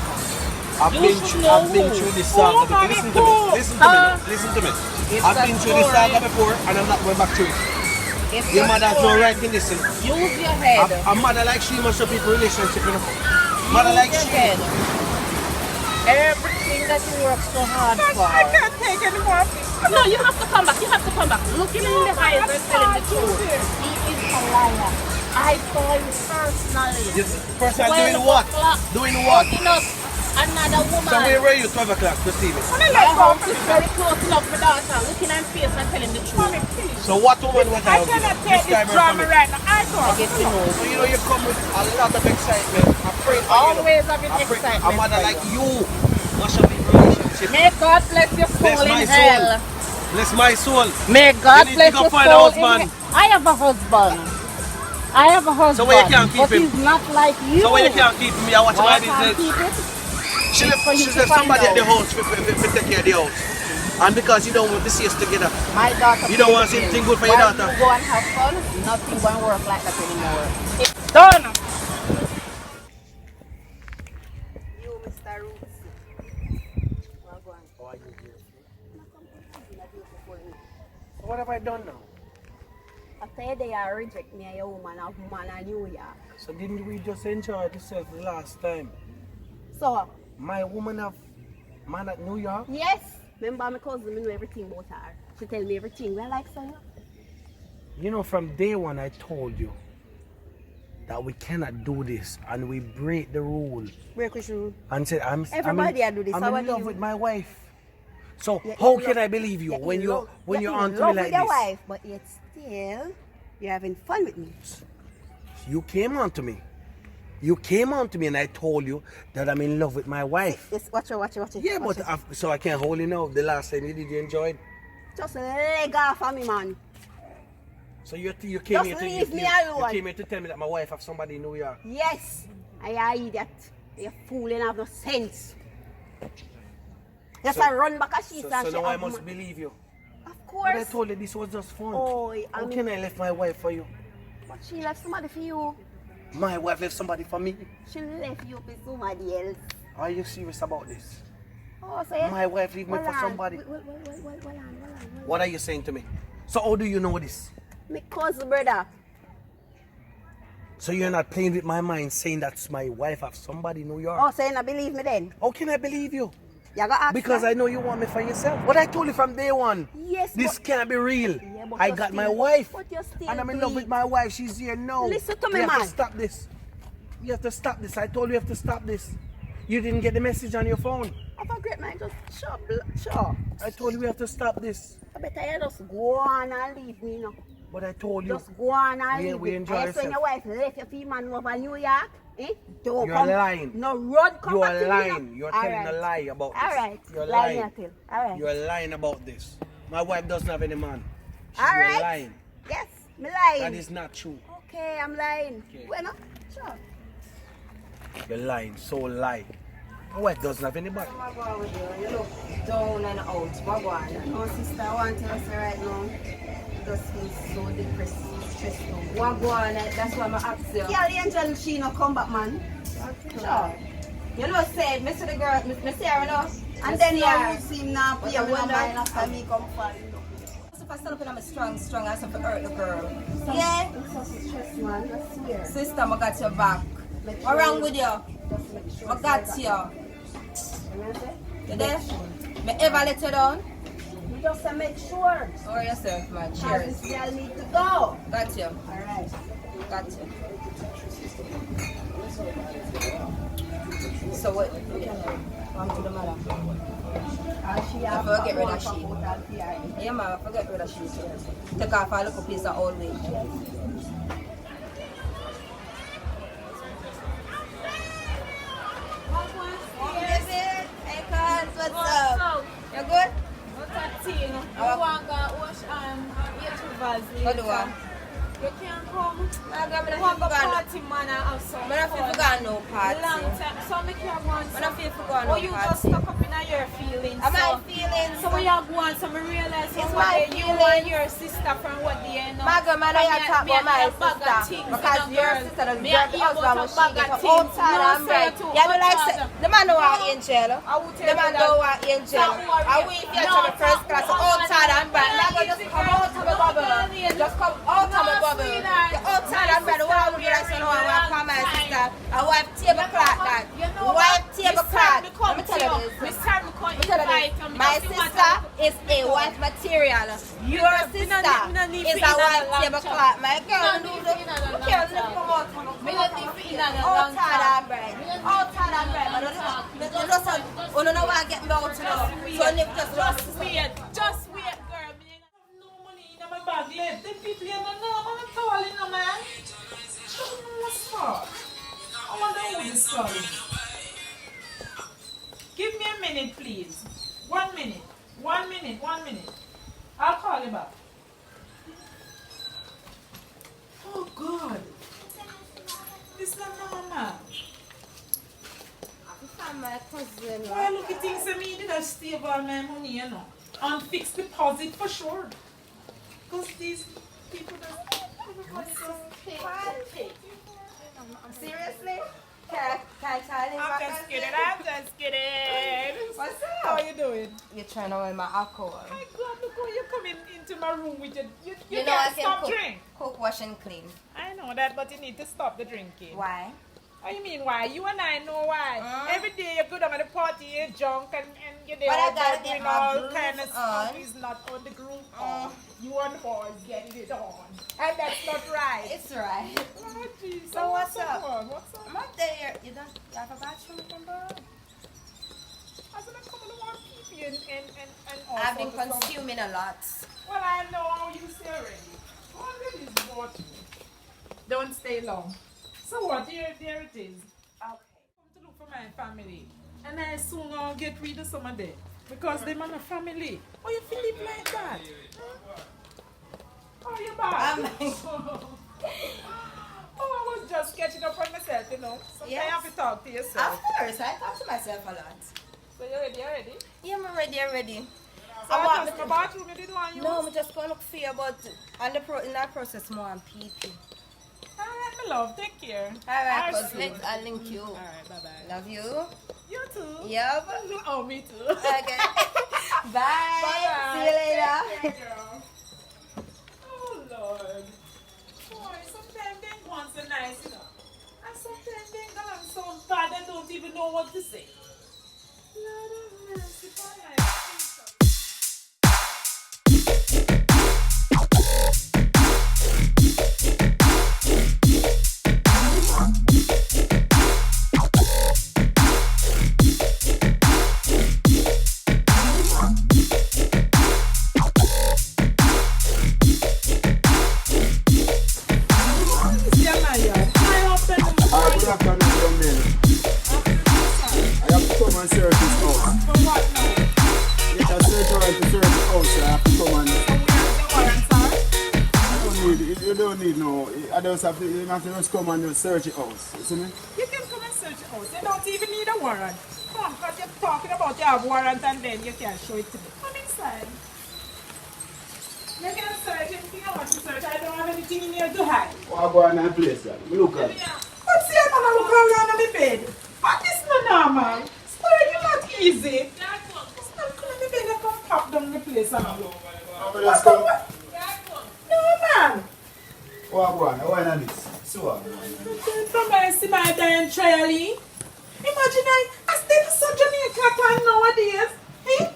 I've been through this saga before. Listen to me. I've been through this saga before and I'm not going back through it. Your mother has no right to listen. Use your head. A mother like she must have people relationship, you know. Mother like Use she. your head. Everything that you work so hard for. I can't take any more of this. No, you have to come back. You have to come back. Looking in the eyes and telling the truth. He is a liar. I saw him personally. Personally doing what? Doing what? Hooking up another woman. So where were you 12 o'clock to see me? My house is very close enough for daughter. Looking at face and telling the truth. So what woman was I cannot take this drama right now. I I get to know. So you know you come with a lot of excitement. I pray for Always you. having I pray excitement. a mother like you must have been relationship. May God bless your Bless soul my in soul. hell. Bless my soul. May God You need bless to go your find a soul husband. in hell. I have a husband. I have a husband. So where you can't keep but him? he's not like you. So why you can't keep me? I watch Why my I can't business. keep it? She It's left, for you she to left find somebody at the out. house to take care of the house. And because you don't want to see us together. My daughter. You don't want to see anything good for your While daughter. you go and have fun, nothing going to work like that anymore. It's done. You, Mr. Roots. So what have I done now? After they are reject me, a woman of man in New York. So didn't we just enjoy ourselves the last time? So, My woman of man at New York? yes. Remember my cousin, me know everything about her. She tell me everything. Well, like so. You know, from day one I told you that we cannot do this and we break the rule. Break which rule? And said, Everybody do this. I'm How in about love you? with my wife. So Yeah, how you can love- I believe you Yeah, when you you're love- when yeah, you're you on to me love like with your this? wife, but yet still you're having fun with me. You came on to me. You came on to me and I told you that I'm in love with my wife. Yes, watch it. Yeah, watch but it. so I can't hold you now. The last time did you enjoy it? Just leg off of me, man. So you came Just here to leave me you alone. came here to tell me that my wife have somebody in New York. Yes, I idiot. You're fooling, have no sense. Just So- a run back a sheet So, and so she now I have must ma- believe you. Of But I course. told you this was just fun. Oh, How I mean, can I left my wife for you? but she left somebody for you. My wife left somebody for me. She left you for somebody else. Are you serious about this? Oh, so yes. My wife leave me for somebody. Hold on. What are you saying to me? So how do you know this? My cousin, brother. So you're not playing with my mind saying that's my wife have somebody in New York? Oh, so you not believe me then? How can I believe you? You got ask Because her? I know you want me for yourself. But I told you from day one. Yes, This but- can't be real. Yeah, but I you got my still- wife. but you still And I'm in do love with it. my wife. She's here now. Listen to me, We have man. to stop this. You have to stop this. I told you have to stop this. You didn't get the message on your phone. Have a great man, just sure. I told you we have to stop this. I better you just go on and leave me now. But I told you. Just go on and leave we me. enjoy I saw ourselves. your wife left your feet man over New York. Eh? Don't You're come. lying. No road come You back are to me lying. now. You're All telling right. a lie about this. Alright. You're Lie lying. me a tell. Alright. You're lying about this. My wife doesn't have any man. You're Alright. lying. Yes, me lying. That is not true. Okay, I'm lying. Okay. Well, no? Sure. You're lying. So lie. My wife doesn't have any man. What go on with you? You look down and out. What go on? No, sister, I want to tell you right now. I just feel so depressed, stressed out. What go on? That's why I'm asking you. Yeah, the angel, she no come back, man. Sure. You know, say, me see the girl, me see her, you know. And then yeah, you see him now, But pay me I wonder- no mind after me come fall. if I stand up and I'm strong, I have to hurt the girl. Yeah. I'm so stressed, man. I swear. Sister, I got your back. Make What sure wrong you- with you? Just make sure I got you. You there? Me ever let you down? You just make sure. Or yourself, man. Cause Cheers. this girl need to go. Got you. Alright. Got you. So what? Come to the mother. I forget rid of she. Yeah, man, I forget rid of she. Take off a little piece of old weight. Hey, cuz, what's up? You good? What's that thing? Our- You want to wash your two Vaseline? What do I? You can't come. I got You want to party, man, and have some I don't feel fun. to go on no party. Long time. So make you go on I don't feel to go on Oh, no you party. just stuck up in your feelings. Am I so, feelings? So when you go on, so I realize It's what my you feelings. and your sister from what they know. Margaret, man, I talk about my sister. Because your sister does drop the husband when she get outside and break. Yeah, but like, say, the man don't want angel. The man don't want angel. I will if you have a first class outside and break. Margaret, just come out of the bubble. Just come out of the bubble. The outside and break. What I would do like, so now I want to call my sister. I wipe tablecloth that. Wipe tablecloth. Let me tell you this. Let me tell you this. My sister is a white material. Your sister is a white tablecloth. My girl, do the girl live from out and bread. Outside and bread. But don't know why I get me out now. So live Just wait, girl. Me ain't have no money in my bag left. The people you don't know, I'm calling them, man. What's for? I wonder who is calling. Give me a minute, please. 1 minute. 1 minute. 1 minute. I'll call you back. Oh God. This is not normal. my cousin. Well, look at things I mean, that stay all my money, you know. On fixed deposit for sure. Because these people Seriously? Can I tell you? I'm just kidding, I'm just kidding. What's up? How you doing? You're trying to win my alcohol. My God, look how you coming into my room with your... You know I can't can stop cook, drink. cook, wash and clean. I know that, but you need to stop the drinking. Why? What do you mean why? You and I know why. Every day you go down at the party, you're drunk and you're there But I gotta doing get my all groove kind of stuff. on. Is not on the group on. You and the boys getting it on. And that's not right. It's right. Oh, geez. So what's up? What's up? I'm up there. You don't have a bathroom, remember? I said, I'm coming to want pee and all I've been sorts of stuff. consuming a lot. Well, I know how you say already. Already is bought me. Don't stay long. So what? There it is. Okay. Come to look for my family. And I soon I'll get rid of some of them. Because they're my family. Oh, you feel it like that? Huh? Oh, you back? Oh, I was just catching up on myself, you know. Sometimes you have to talk to yourself. Of course, I talk to myself a lot. So you ready? Yeah, I'm ready. So I want my bathroom, you didn't want to use? No, I'm just going to look for you, but in that process, more on PP. Alright, my love, take care. Alright, I'll cause see you. I'll link you. Alright, bye-bye. Love you. You too. Yep. Oh, me too. Okay. Bye. Bye-bye. See you later. Take care, girl. Oh, Lord. Boy, sometimes they want so nice, you know. And sometimes they go on so bad they don't even know what to say. Lord have mercy, boy. search his house. For what now? Get a search warrant to search the house, so I have to come and... You don't need no. I just have to, you have to just come and just search the house. You see me? You can come and search the house. You don't even need a warrant. Come on, because you're talking about you have warrant and then you can't show it to me. Come inside. You can search anything I want to search. I don't have anything in here to hide. Oh, I go on that place, girl. Look at it. What's here, man? I look around on the bed. What is not normal? Sir, you're not easy. Stop coming to the bed and come pop down the place and look. No, man. Oh, I go on. Why not this? So what? From my see my dying trially. Imagine I stay in some Jamaica time nowadays. Eh?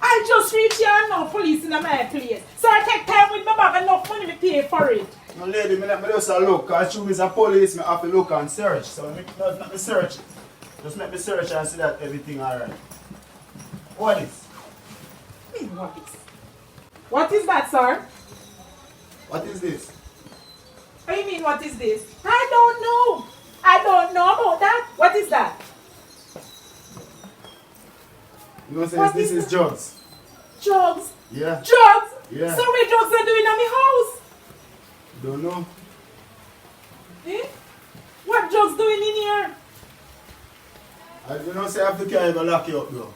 I just reach here and now police in my place. So I take time with my bag, enough money to pay for it. No lady, I just look. Because you is a police, I have to look and search. So let me search. Just let me search and see that everything alright. What is? What is? What is that, sir? What is this? What do you mean, what is this? I don't know. I don't know about that. What is that? You know, says this is drugs. Drugs? Yeah. Drugs? Yeah. So many drugs are doing at my house? Don't know. Eh? What drugs doing in here? You know, say I have to carry the lock you up, though.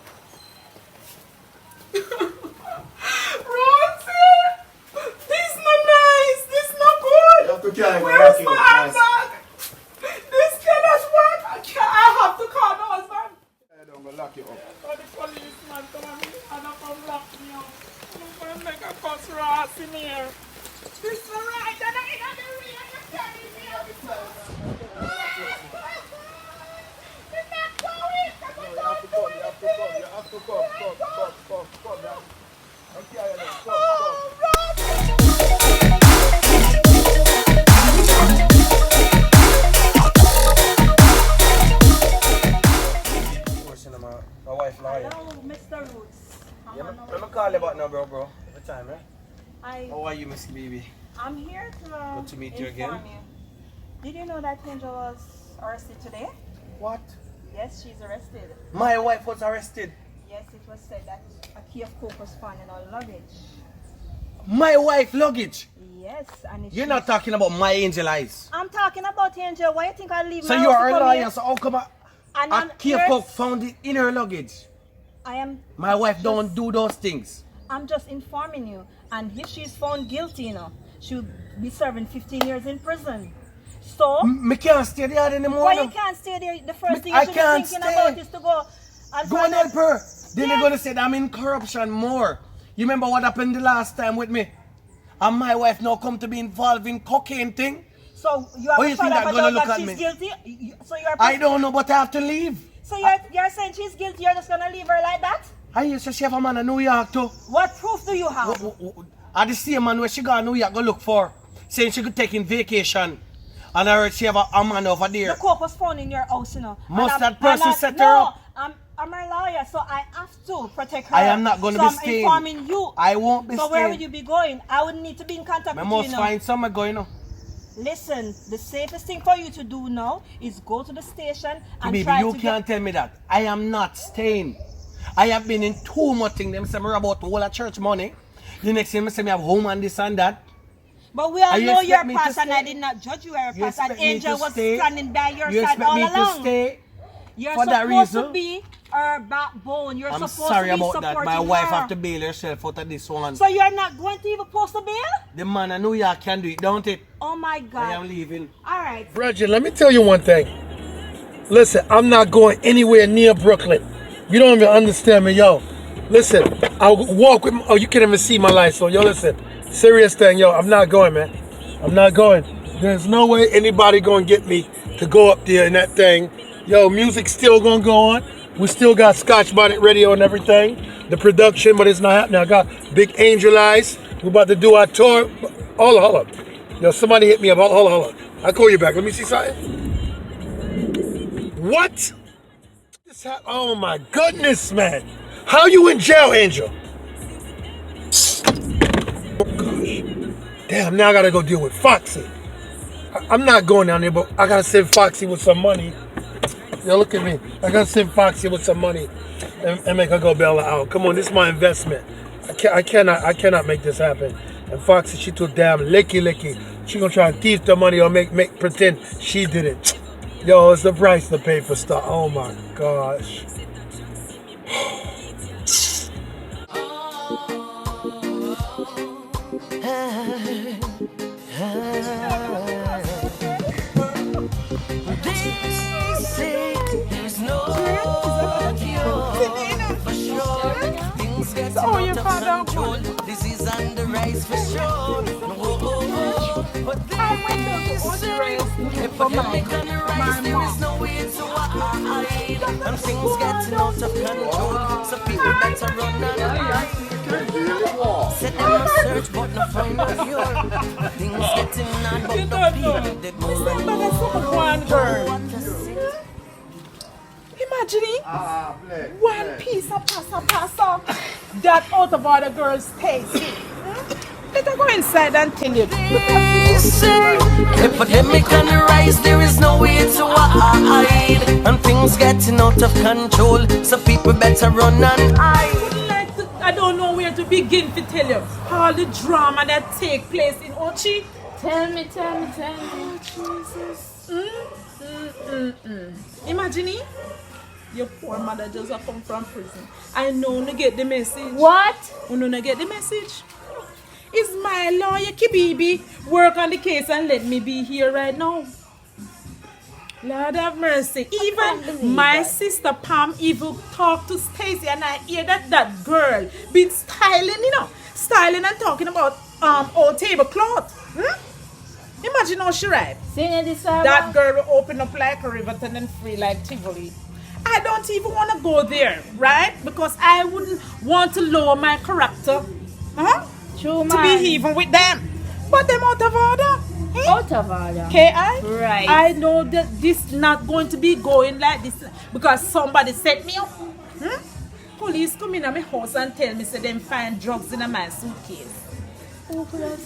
This not nice. This not good. You have to carry the Where's lock you my up. handbag? This cannot work. I have to call my husband. I don't go lock you up. Oh, the policeman come and come lock me up. I'm going to make a cuss Ross in here. This is right. And I ain't the way you carry me out. You're not going. You have to come. You have to come. Come. Okay, come. My wife lying. Hello, Mr. Roots. Yeah, let me call you back now, bro. Every time, eh? How are you, Miss Baby? I'm here to Good to meet you again. Did you know that Angel was arrested today? What? Yes, she's arrested. My wife was arrested. Yes, it was said that a key of coke was found in our luggage. My wife luggage? Yes, and You're not talking about my Angel Eyes. I'm talking about Angel. Why you think I leave So my you house are to a come liar, here? so how come And a key of coke found it in her luggage? I am. My wife don't do those things. I'm just informing you. And if she's found guilty, you know, she'll be serving 15 years in prison. So Me can't stay there anymore. why now. you can't stay there? The first thing I you should be can't thinking stay. about is to go and Go find and help out- her. Then they're Yes. gonna say that I'm in corruption more. You remember what happened the last time with me? And my wife now come to be involved in cocaine thing. So you have How to you find think out that gonna look that at she's me? guilty. So you're. I don't know, but I have to leave. So you're saying she's guilty. You're just gonna leave her like that? I used to have a man in New York too. What proof do you have? At the same man where she got New York go look for, saying she could take in vacation. And I heard she have a man over there. The coke was found in your house, you know. Must And that person set her no, up? I'm a lawyer, so I have to protect her. I am not gonna so be I'm staying. informing you. I won't be So where staying. would you be going? I would need to be in contact I with you, must you know. find somewhere going now. Listen, the safest thing for you to do now is go to the station and Baby, try you to can't tell me that. I am not staying. I have been in too much things. Them say me about all the church money. The next thing me say me have home and this and that. But we all And you know expect your me to past, and I stay? did not judge you your You past. And expect me Angel to was stay? standing by your You side expect all me along. to stay You're for that supposed reason? to be her backbone. You're I'm supposed sorry to be about that. supporting My wife her. have to bail herself out of this one. So you're not going to even post a bail? The man in New York can do it, don't it? Oh my God. I am leaving. All right. Bridget, let me tell you one thing. Listen, I'm not going anywhere near Brooklyn. You don't even understand me, yo. Listen, I'll walk with. Oh, you can't even see my lights on. Yo, listen, serious thing, yo. I'm not going, man. I'm not going. There's no way anybody gonna get me to go up there in that thing. Yo, music's still gonna go on. We still got Scotch Bonnet Radio and everything. The production, but it's not happening. I got Big Angel Eyes. We're about to do our tour. Hold on. Yo, somebody hit me up. Hold on. I'll call you back. Let me see something. What? Oh my goodness, man. How you in jail, Angel? Oh gosh. Damn, now I gotta go deal with Foxy. I'm not going down there, but I gotta send Foxy with some money. Yo, look at me. I gotta send Foxy with some money and make her go bail her out. Come on, this is my investment. I cannot make this happen. And Foxy, she too damn licky. She gonna try and thief the money or make pretend she did it. Yo, it's the price to pay for stuff. Oh my gosh. Oh, you found out. This is on the rise for sure. But if I can make on the rise, there is no way to hide. And things getting out of control, so people better run and hide. Set them a search, but no find no cure. Things getting on, but the people they go One girl. Imagining one piece of pasta that out of all the girls' taste. Let her go inside and tell you. Epidemic on the rise, there is no way to hide. And things getting out of control, so people better run and hide. I don't know where to begin to tell you all the drama that take place in Ochi. Tell me. Oh, Jesus. Imagine your poor mother just a come from prison. I know you get the message. What? You know get the message? Is my lawyer Kibibi work on the case and let me be here right now? Lord have mercy. Even my sister Pam even talked to Stacy and I hear that girl been styling and talking about old tablecloth. Imagine how she right. That girl will open up like a Riverton and free like Tivoli. I don't even want to go there, right? Because I wouldn't want to lower my character to be even with them. But them out of order. Out of order. Okay, right. I know that this not going to be going like this because somebody set me up. Police come in at my house and tell me say them find drugs in my suitcase.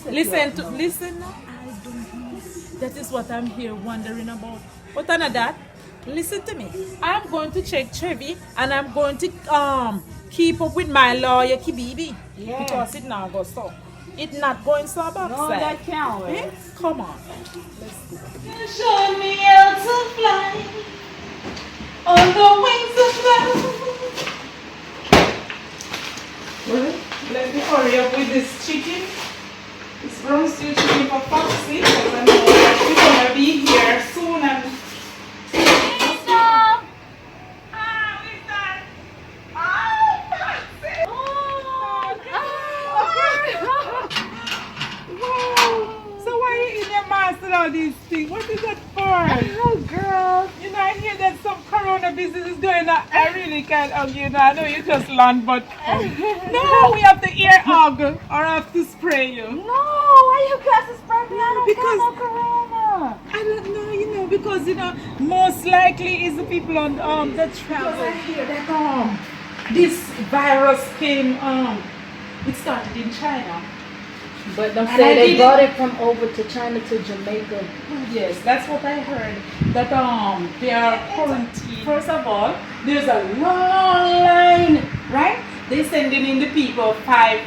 Listen now. I don't know. That is what I'm here wondering about. But none of that. Listen to me. I'm going to check Trevi and I'm going to keep up with my lawyer Kibibi. Yeah. Because it not go so. It not going so backside. No, that can't wait. Come on. Let's go. You showed me how to fly on the wings of love. Well, let me hurry up with this chicken. This brown stew chicken for Foxy. Because I know we're going to be here soon. And all these things. What is that for? Oh, girl. You know, I hear that some corona business is going on. I really can't argue. You know, I know you just learned, but no, we have to ear hug or have to spray you. No, why you got to spray me? I don't got no corona. I don't know, you know, because, you know, most likely is the people on the travel. Because I hear that this virus came, it started in China. But they say they brought it from over to China to Jamaica. Yes, that's what I heard. That they are quarantined. First of all, there's a long line, right? They sending in the people 5-5,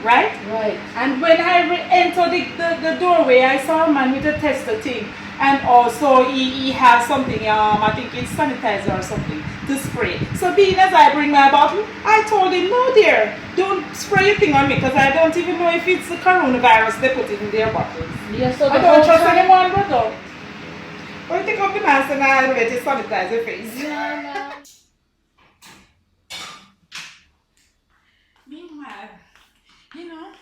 right? Right. And when I entered the doorway, I saw a man with a tester thing. And also he has something, I think it's sanitizer or something to spray. So being as I bring my bottle, I told him, no dear, don't spray your thing on me because I don't even know if it's the coronavirus they put it in their bottles. Yeah, so I don't trust anyone, brother. Well, take off the mask and I'll let it sanitize your face. Yeah, Meanwhile, you know,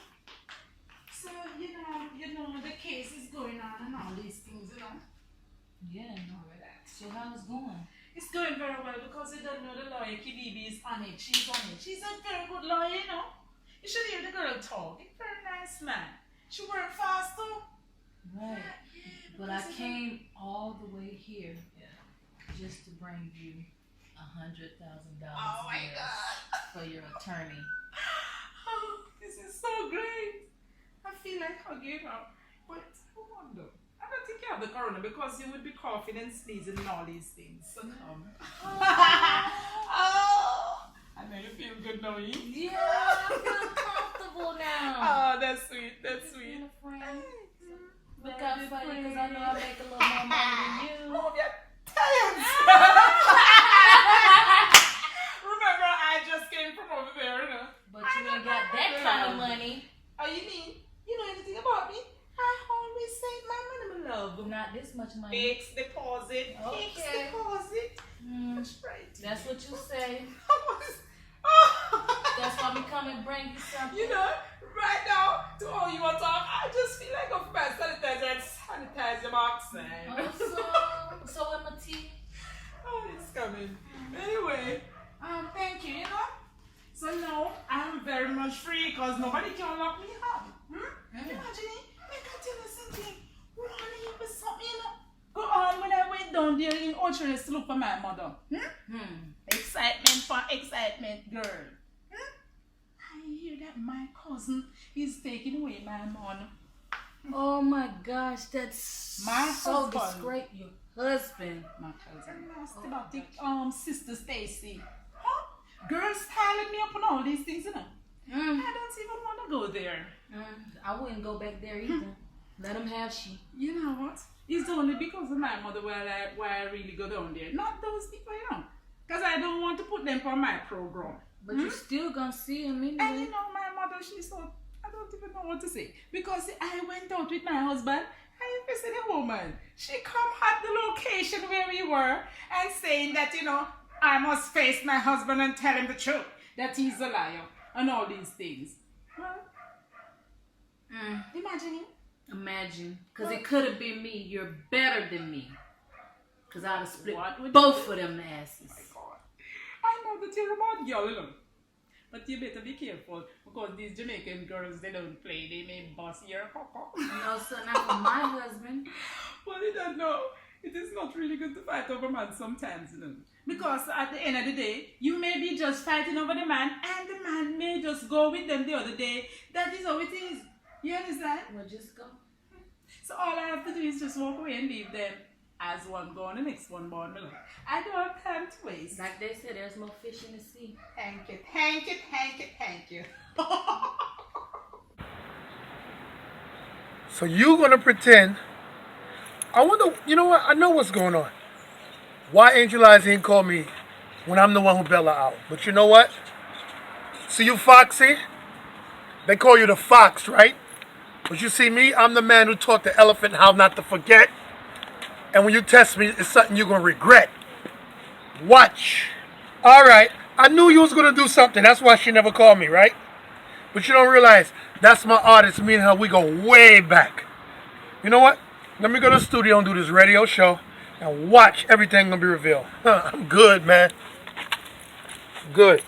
so, you know, the case is going on and all these things, you know. Yeah, no, relax. So how's it going? It's going very well because you don't know the lawyer Kibibi is on it. She's on it. She's a very good lawyer, you know. You should hear the girl talk. It's very nice, man. She worked fast too. Right. But I came all the way here just to bring you $100,000 for your attorney. Oh, this is so great. I feel like hugging her. But I wonder, I don't think you have the corona because you would be coughing and sneezing and all these things. So come. Oh, I know you feel good now, you? Yeah, I feel comfortable now. Oh, that's sweet. That's sweet. Look out for you because I know I make a little more money than you. Oh, yeah. Remember, I just came from over there, you know. But you ain't got that kind of money. Oh, you mean you know anything about me? I always save my money, my love. Not this much money. Fixed deposit. Okay. Fixed deposit. That's right. That's what you say. That's why we come and bring you something. You know, right now, to all you want to talk, I just feel like I'm my sanitizer and sanitize your oxide. So what my tea? Oh, it's coming. Anyway, thank you, you know. So now, I'm very much free because nobody can lock me up. Imagine it. I can tell you something. Running up with something, you know. Go on when I went down there in Orchard to look for my mother. Excitement for excitement, girl. I hear that my cousin is taking away my money. Oh my gosh, that's my so husband. disgrace. Your husband. My cousin. About the sister Stacy. Huh? Girls piling me up on all these things, you know. I don't even want to go there. I wouldn't go back there either. Let them have she. You know what? It's only because of my mother why I really go down there. Not those people, you know. Because I don't want to put them for my program. But you're still going to see him anyway. And you know, my mother, she's so, I don't even know what to say. Because I went out with my husband. I visited a woman. She come at the location where we were and saying that, you know, I must face my husband and tell him the truth. That he's a liar. And all these things. Well, imagine. Imagine. Because it could have been me. You're better than me. Because I'd have split What both of them asses. I know that you're a mad girl, you know. But you better be careful because these Jamaican girls, they don't play. They may bust your cock. No, sir, not for my husband. Well, you don't know. It is not really good to fight over man sometimes, you know. Because at the end of the day, you may be just fighting over the man and the man may just go with them the other day. That is how it is. You understand? Well, just go. So all I have to do is just walk away and leave them as one gone, the next one born. I don't have time to waste. Like they said, there's more fish in the sea. Thank you, thank you, thank you, thank you. So you gonna pretend? I wonder. You know what? I know what's going on. Why Angel Eyes ain't call me when I'm the one who bailed her out? But you know what? See you, Foxy? They call you the Fox, right? But you see me? I'm the man who taught the elephant how not to forget. And when you test me, it's something you're gonna regret. Watch. All right. I knew you was gonna do something. That's why she never called me, right? But you don't realize that's my artist. Me and her, we go way back. You know what? Let me go to the studio and do this radio show and watch everything gonna be revealed. I'm good, man. Good.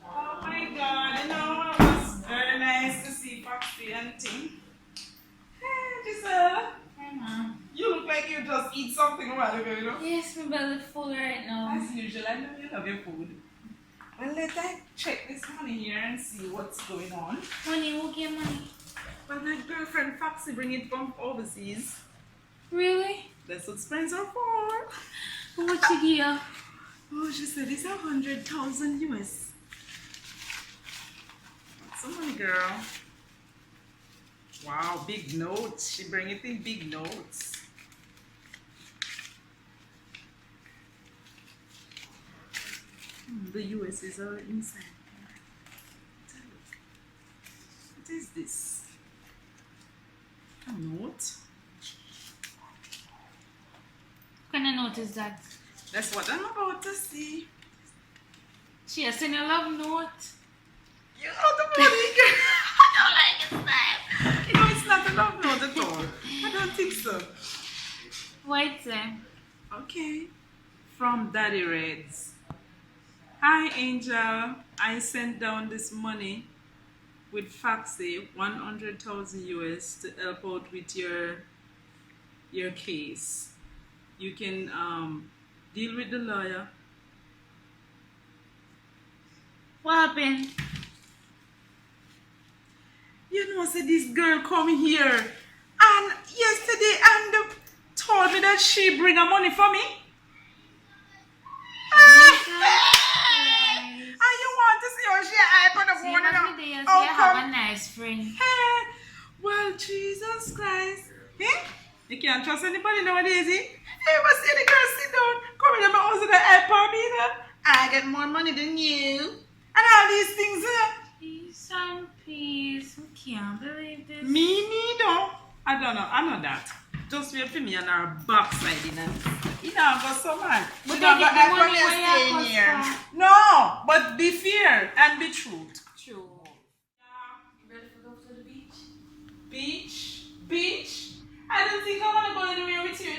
Oh my God, you know, it was very nice to see Foxy and Tim. Hey, Giselle. Hey, Mom. You look like you just eat something a while ago, you know? Yes, my belly full right now. As usual, I know you love your food. Well, let I check this money here and see what's going on. Honey, who get money? Well, my girlfriend Foxy bring it from overseas. Really? That's what friends are for. What you give? Oh, she said it's 100,000 US. That's some money, girl. Wow, big notes. She bring it in big notes. The US is inside. What is this? A note? What kind of note is that? That's what I'm about to see. She has sent a love note. You know the money, girl. I don't like it, man. You know, it's not a love note at all. I don't think so. Wait, sir. Okay. From Daddy Reds. Hi, Angel. I sent down this money with Foxy, 100,000 US to help out with your case. You can deal with the lawyer. What happened? You know, say this girl come here and yesterday and told me that she bring her money for me. And you want to see how she hype on the phone now? Oh, have a nice friend. Well, Jesus Christ. You can't trust anybody nowadays, You must see the girl sit down. Come in my house with the hype on me, I get more money than you. And all these things, Peace and peace. I can't believe this. Me neither. I don't know. I know that. Just wait for me and our backside, You know, go so mad. But She they don't get go the hype money on me where you staying cost here. from. No, but be fair and be true. True. You ready to go to the beach? Beach? I don't think I want to go anywhere with you,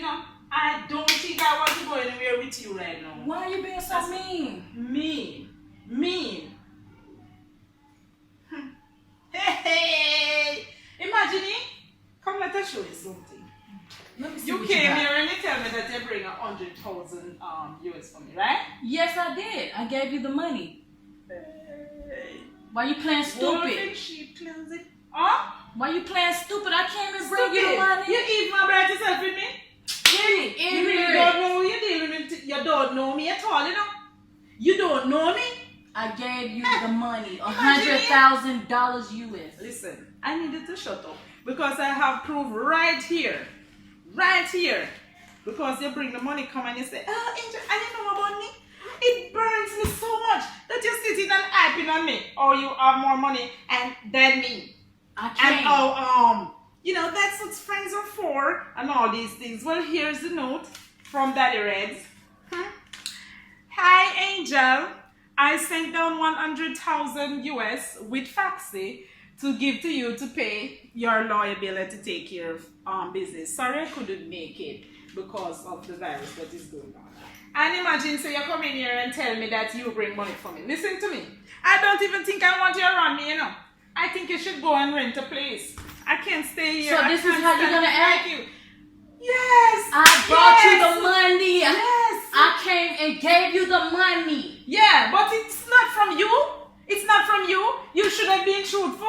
I don't think I want to go anywhere with you right now. Why are you being so mean? Mean. Hey. Imagine it. Come, let us show you something. You came here and you tell me that you bring 100,000 US for me, right? Yes, I did. I gave you the money. Why you playing stupid? Why you playing stupid? I can't even bring you the money. You even bright yourself with me? You really don't know who you're dealing with. You don't know me at all, You don't know me. I gave you the money, $100,000 US. Listen, I needed to shut up because I have proof right here. Because you bring the money, come and you say, oh, Angel, I didn't know about me. It burns me so much that you're sitting and hyping on me. Or you have more money than me. I can't. And that's what friends are for and all these things. Well, here's the note from Daddy Reds. Hi, Angel. I sent down 100,000 US with Faxi to give to you to pay your lawyer bill to take care of business. Sorry I couldn't make it because of the virus that is going on. And imagine, so you come in here and tell me that you bring money for me. Listen to me. I don't even think I want you around me, I think you should go and rent a place. I can't stay here. So this is how you're gonna act? Yes. I brought you the money. Yes. I came and gave you the money. Yeah, but it's not from you. It's not from you. You should have been truthful.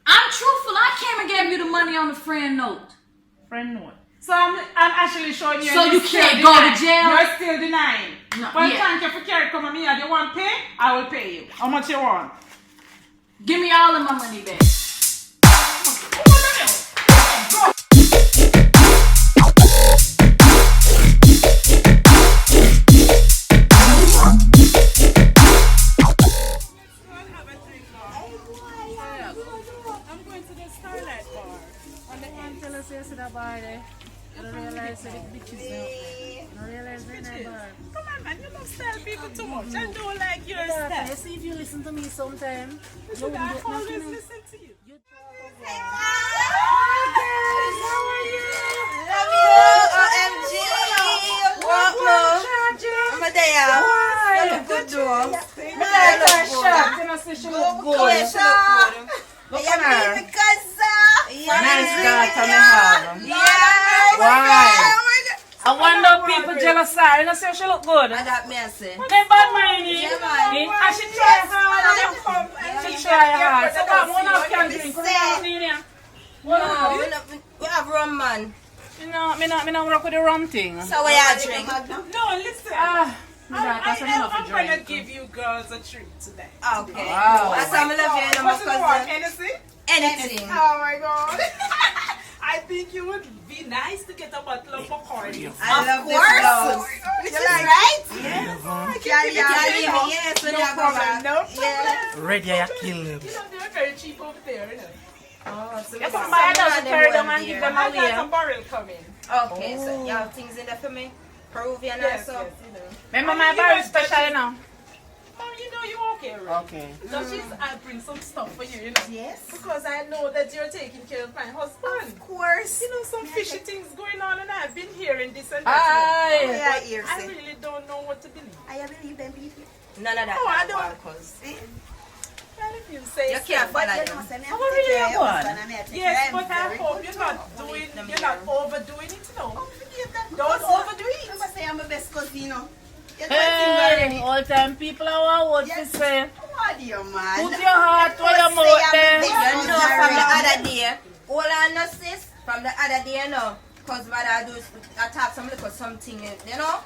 I'm truthful. I came and gave you the money on the friend note. Friend note. So I'm actually showing you. So you can't go to jail? You're still denying. No, Well, yeah. thank you for carrying come me. Do you want pay? I will pay you. How much you want? Give me all of my money back. I'm going to the Starlight Bar. And they can tell us yes to that bar there. You don't realize that it's bitches now. You don't realize they're in that bar. Come on, man. You don't style people too much. I don't like your style. You see, if you listen to me sometime, You should I always listen to you. Love you, OMG. Walk low. I'm a day out. You look good, though. You look good. She look good. Yeah, she look good. Look at her. Nice daughter, me have. Yeah. Why? I wonder if people jealous her. You know, say she look good. I got me, I say. They bad mind, Yeah, man. and she try hard. She try hard. So come, one of can drink. We have rum, man. Me not work with the rum thing. So what you drink? No, listen. I'm going to give you girls a treat today. Okay. Wow. That's how I love you, What do you want? Anything? Anything. Oh my God. I think you would be nice to get a bottle of Bacardi. I love this blouse. Which is right? Yes. Yes, when you go back. No problem. Ready, I kill them. You know, they're very cheap over there, you know. Oh, so You we can buy those and carry them and give them I away. I got a barrel coming. Okay, so you have things in there for me? Peruvian Yes, also? yes, you know. Remember my barrel special, Mom, you know you okay, right? Okay. So I bring some stuff for you, you know. Yes. Because I know that you're taking care of my husband. Of course. You know, some fishy things going on and I've been hearing this and that. Aye. Yeah, I hear I say. really don't know what to believe. I believe them people. None of that. Oh, I don't. Cause Well, if you say you so. can't But follow you them. know, How really you want? Yes, but I hope you're not overdoing it, you know. Don't overdo it. I say I'm the best cousin, you know. Hey, all time people are what to say. What do you man? Put your heart where your mouth there. You know from the other day. Hold on, no sis. From the other day, you know. Because what I do is I talk some little something, you know.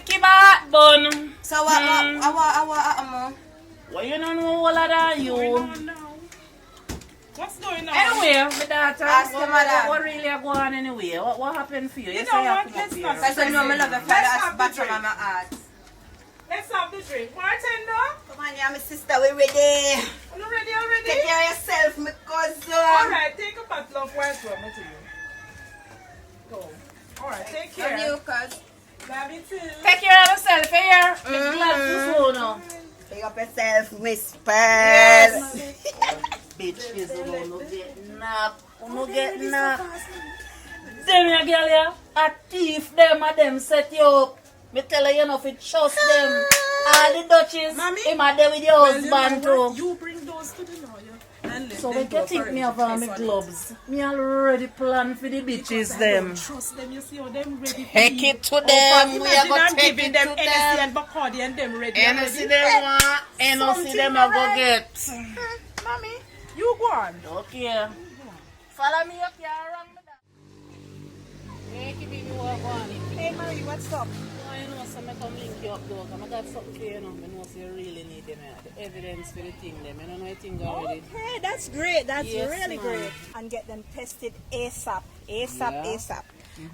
Keep a bun. So what, Well, you don't know all of that, you. What's going on? Anyway, my daughter, Ask your mother. what really are going on anyway? What happened for you? You say know you what? come up Let's here. not I said, no, I love your father. That's bottom of my heart. Let's have the drink. Bartender? Come on, yeah, my sister, we ready. Are you ready already? Take care of yourself, my cousin. Alright, take a bottle of white rum to you. Go. Alright, take care. Love you, cuz. Love you too. Take care of yourself here. Make glad to slow now. Pick up yourself, whispers. Yes. Bitches, you no get knocked. You no get knocked. Them your girl here, a thief them and them set you up. Me tell her you know fi trust them. All the Dutchies, him a there with your husband too. You bring those to the lawyer. And let So them when go you think for me it. have all my Yes, gloves, me already plan for the bitches them. Don't trust them, you see how them ready to Take leave. it to them, we are Imagine gonna I'm take giving it them to NSC them. and Bacardi and them ready. And already. see them want, and see them a go get. Mommy, you go on. Okay. Follow me up here around me. Hey, keep me walk on. Hey Marie, what's up? You know, so I come link you up, dog. I got something for you, you know. I know you really need them, the evidence for the thing, them. I don't know anything already. Okay, that's great. That's Yes, really ma'am. great. And get them tested ASAP. ASAP, Yeah. ASAP.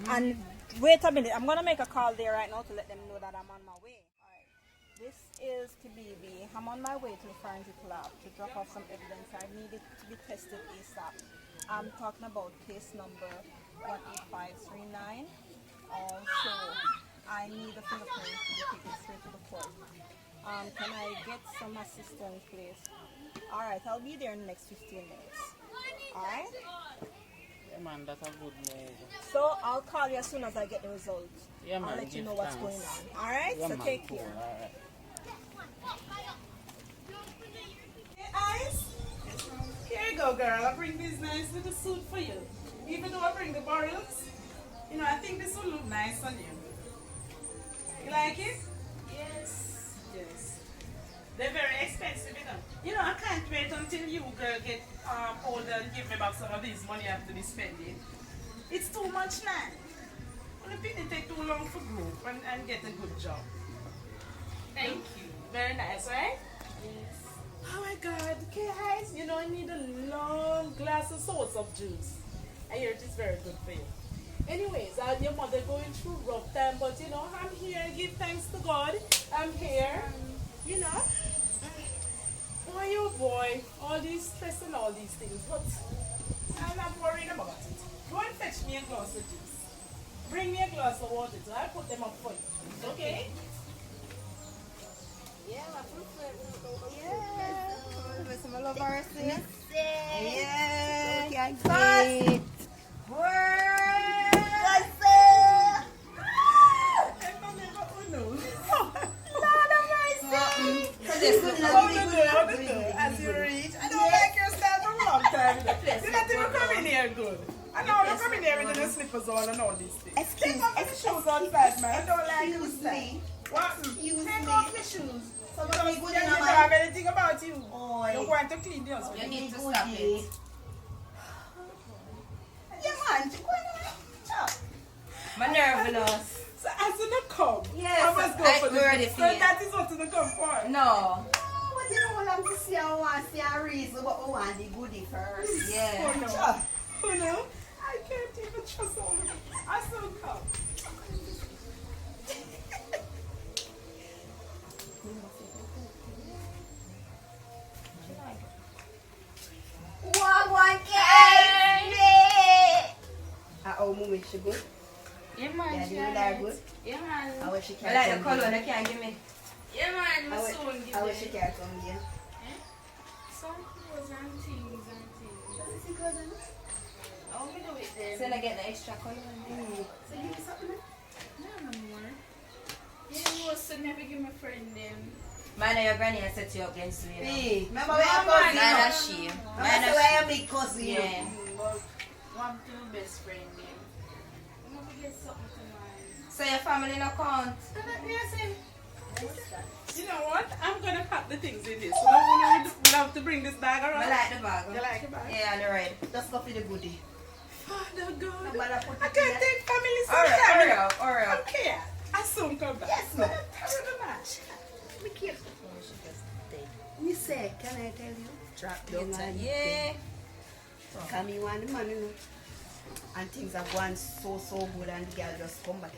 And wait a minute. I'm going to make a call there right now to let them know that I'm on my way. Alright. This is Kibibi. I'm on my way to the forensic lab to drop off some evidence. I need it to be tested ASAP. I'm talking about case number 18539. Also, I need a fingerprint to be taken straight to the court. Can I get some assistance, please? Alright, I'll be there in the next 15 minutes. Alright? Yeah, man, that's a good move. So, I'll call you as soon as I get the results. Yeah, man, I'll let you give know what's thanks. going on. Alright? Yeah, So, man, take cool, care. alright. Hey, Ice. Here you go, girl. I bring this nice little suit for you. Even though I bring the barrels, you know, I think this will look nice on you. You like it? Yes. Yes. They're very expensive, you know. You know, I can't wait until you, girl, get older and give me back some of this money I have to be spending. It's too much now. Only people take too long for growth and get a good job. Thank you. Very nice, right? Yes. Oh my God, guys, you know I need a long glass of source of juice. I hear it is very good for you. Anyways, your mother going through rough time, but you know, I'm here, give thanks to God. I'm here, you know. Boy, oh boy, all these stress and all these things, but I'm not worried about it. Go and fetch me a glass of juice. Bring me a glass of water, so I'll put them up for you. Okay? Yeah, I prefer it. Yeah. With some love our sis. Yeah. Great. As you reach, I don't like your style for a long time. You're not even coming here good. I know you're coming here with the slippers on and all these things. Take off your shoes outside, man. I don't like your style. What? Take off your shoes. Somebody good enough. You don't have anything about you. You're going to clean yours. You need to stop it. Yeah, man. You going to My nervous. So as in the come, yes, I must go for we're ready the for So you. that is what in the come for. No. But you don't want to see I want to see a reason, but we want the goodie first. Yeah. Oh no. Oh no. I can't even trust all of it. I still come. One cake. How mommy she good? Yeah, man. Yeah, she you alright. good? Yeah, man. I wish she I can like come the color, here. they can't give me. Yeah, man. My soon give I wish she them. can come here. Some clothes and things and things. How we do it then? So I get the extra color. So give me something? No more. You know what, so never give my friend them. Mine your granny I set you up against you. Hey, remember No, where your cousin? mine a she. Remember where your big cousin? Yeah. One to my best friend them. I'm gonna get something to mine. So your family no count? You know what? I'm gonna pack pack the things in this. So now we have to bring this bag around. I like the bag. You like the bag? Yeah, you're right. Just go for the goodie. Father God. No, I can't take family Alright, hurry up, hurry up. Okay. I soon come back. Yes, ma'am. Be careful. Me say, can I tell you? Drop down and yeah. Come you want the money, no? And things are going so good and the girl just come back.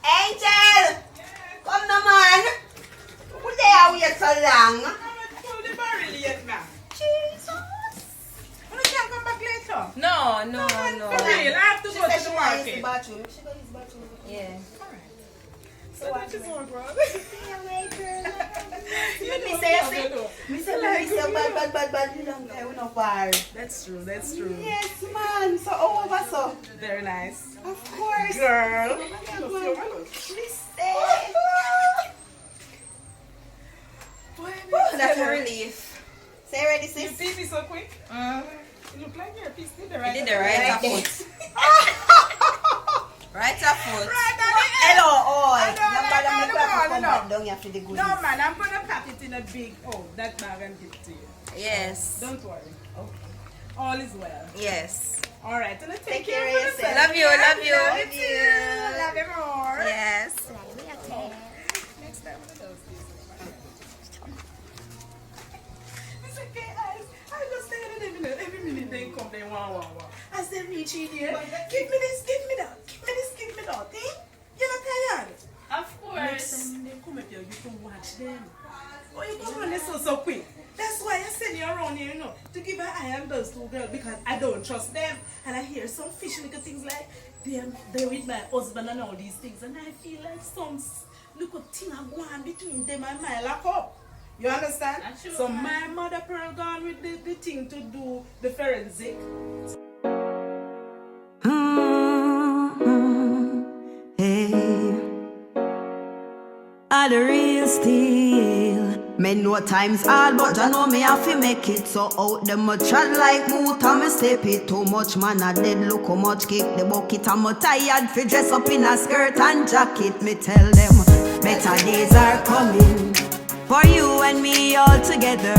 Angel! Come no man! Who they are wait so long? Pull the barrel yet now. Jesus! You can't come back later. No. For real, I have to go to the market. She go use the bathroom. Yeah. So what is on, bro? Me say bad, you don't care, we no far. That's true. Yes, man. So over so. Very nice. Of course. Girl. That's a relief. Say ready, sis. You beat me so quick. You look like your piece did the You right. did the right foot. Right foot. Right Hello, oi. No, man, I'm gonna pack it in a big that bag and give it to you. Yes. Don't worry. Okay. All is well. Yes. All right. So let's Take take care care of of yourself. yourself. Love you. Love you more. Yes. Next time, one of those days. It's okay, I just stay at them. Every minute they come, they want. As they reach in here, give me this, give me that, give me that. Eh? You're not tired? Of course. Next time they come up here, you can watch them. Oh, you come on this so quick. That's why I send you around here, to give an eye on those two girls because I don't trust them. And I hear some fishy little things like they're with my husband and all these things. And I feel like some little thing are going between them and my lock up. You understand? So my mother Pearl gone with the thing to do the forensic. Hey, all the real steel. Me know times hard, but I know me have to make it. So out them a chat like moot and me step it too much. Man I dead look how much kick the bucket. I'm tired fi dress up in a skirt and jacket. Me tell them better days are coming for you and me all together.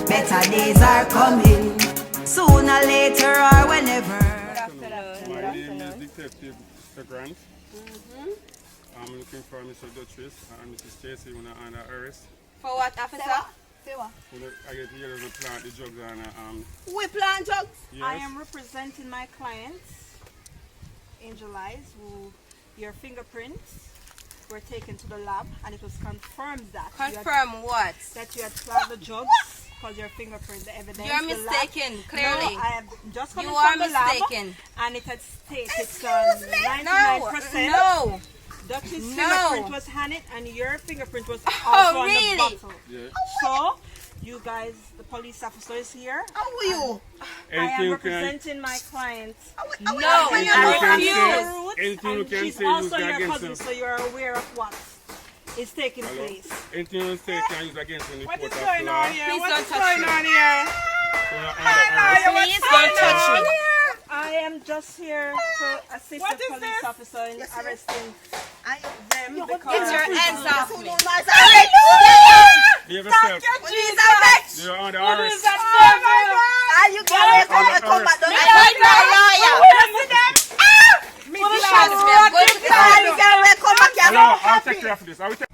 Better days are coming sooner, later, or whenever. My name is Detective Mr. Grant. I'm looking for Mr. Duchess and Mrs. Chasey when I'm under arrest. For what, officer? I get here to plant the drugs and We plant drugs? Yes. I am representing my clients, Angel Eyes, who your fingerprints were taken to the lab and it was confirmed that What? That you had planted the drugs because your fingerprint, the evidence. You're the mistaken, lab, clearly. No, I have just come You in are from the lab mistaken. and it had stated 99%. No. Dutch's No. fingerprint was on it and your fingerprint was Oh, also on really? the bottle. Yeah. So, you guys, the police officer is here. How are you? I am representing my client. No, I refuse. anything you And can she's say also used your against cousin, him. so you're aware of what is taking Hello? place. Anything you say can use against him in the What court is of going law. on here? Please What don't is touch going me. on here? So you're under arrest. Please don't touch me. I am just here to assist What the is police this? officer in arresting them Get because your hands off me. Behave yourself. Jesus. You're under arrest. Are you going to come back? Don't Hello, I'll take care of this. I will take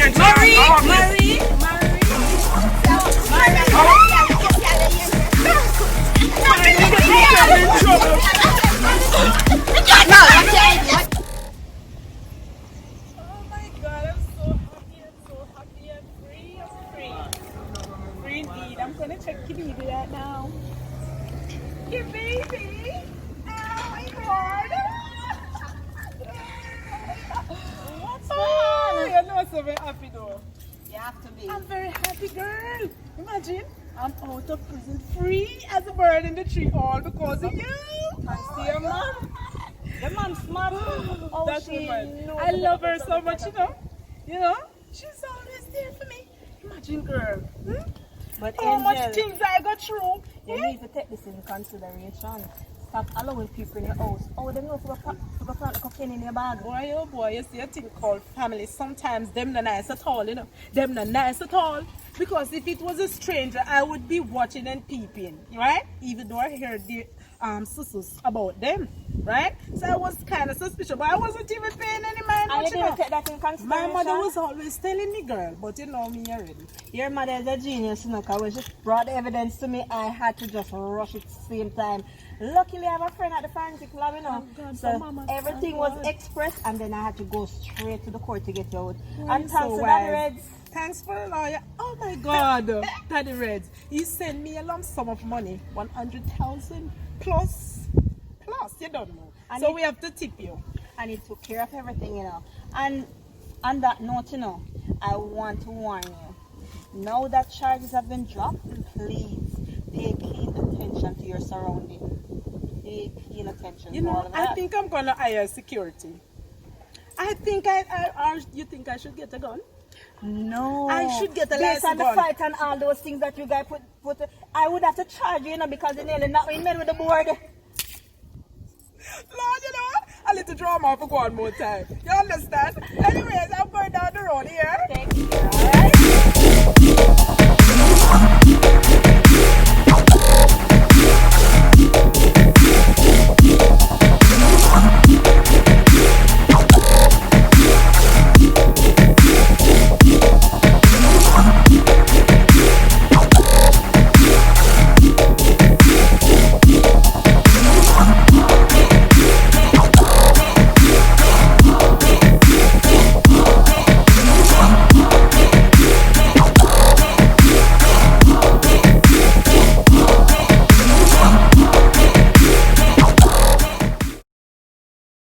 can't Marie, talk. Marie, Oh my God, I'm so happy and free. I'm free. Free indeed. I'm gonna check Kibibi right now. Kibibi! Oh my God! What's oh, you know, so very happy though. You have to be. I'm very happy, girl. Imagine, I'm out of prison free as a bird in the tree, all because of you. I see your mom. Your mom's smart. Oh, That she woman. knows I love her about so much, you know. You know, she's always there for me. Imagine, girl. But How much Angel, things I got through. you need to take this into consideration. Stop allowing people in your house. Oh, they know for the plant cocaine in your bag. Boy, oh boy, you see a thing called family. Sometimes them not nice at all, you know. Them not nice at all. Because if it was a stranger, I would be watching and peeping, right? Even though I heard the susus about them, right? So I was kind of suspicious, but I wasn't even paying any mind. And much, you you know. didn't take that in consideration? My mother was always telling me, girl, but you know me already. Your mother is a genius, you know, because when she brought the evidence to me, I had to just rush it at the same time. Luckily, I have a friend at the forensic lab, you know. God, so Mama, everything thank was God. expressed, and then I had to go straight to the court to get you out. Oh, and you're thanks so to wise. Daddy Reds. Thanks for a lawyer. Oh my God, Daddy Reds, he sent me a lump sum of money, 100,000 plus, you don't know. And so it- we have to tip you. And he took care of everything, you know. And on that note, you know, I want to warn you. Now that charges have been dropped, please pay keen attention to your surroundings. Pay keen attention You to all know, of that. I think I'm gonna hire security. I think you think I should get a gun? No. I should get a Based on license the gun. fight and all those things that you guys put I would have to charge you, you know, because you nearly knocked me in with the board. Lord, you know what? A little drama for one more time. You understand? Anyways, I'm going down the road here. Thank you. All right.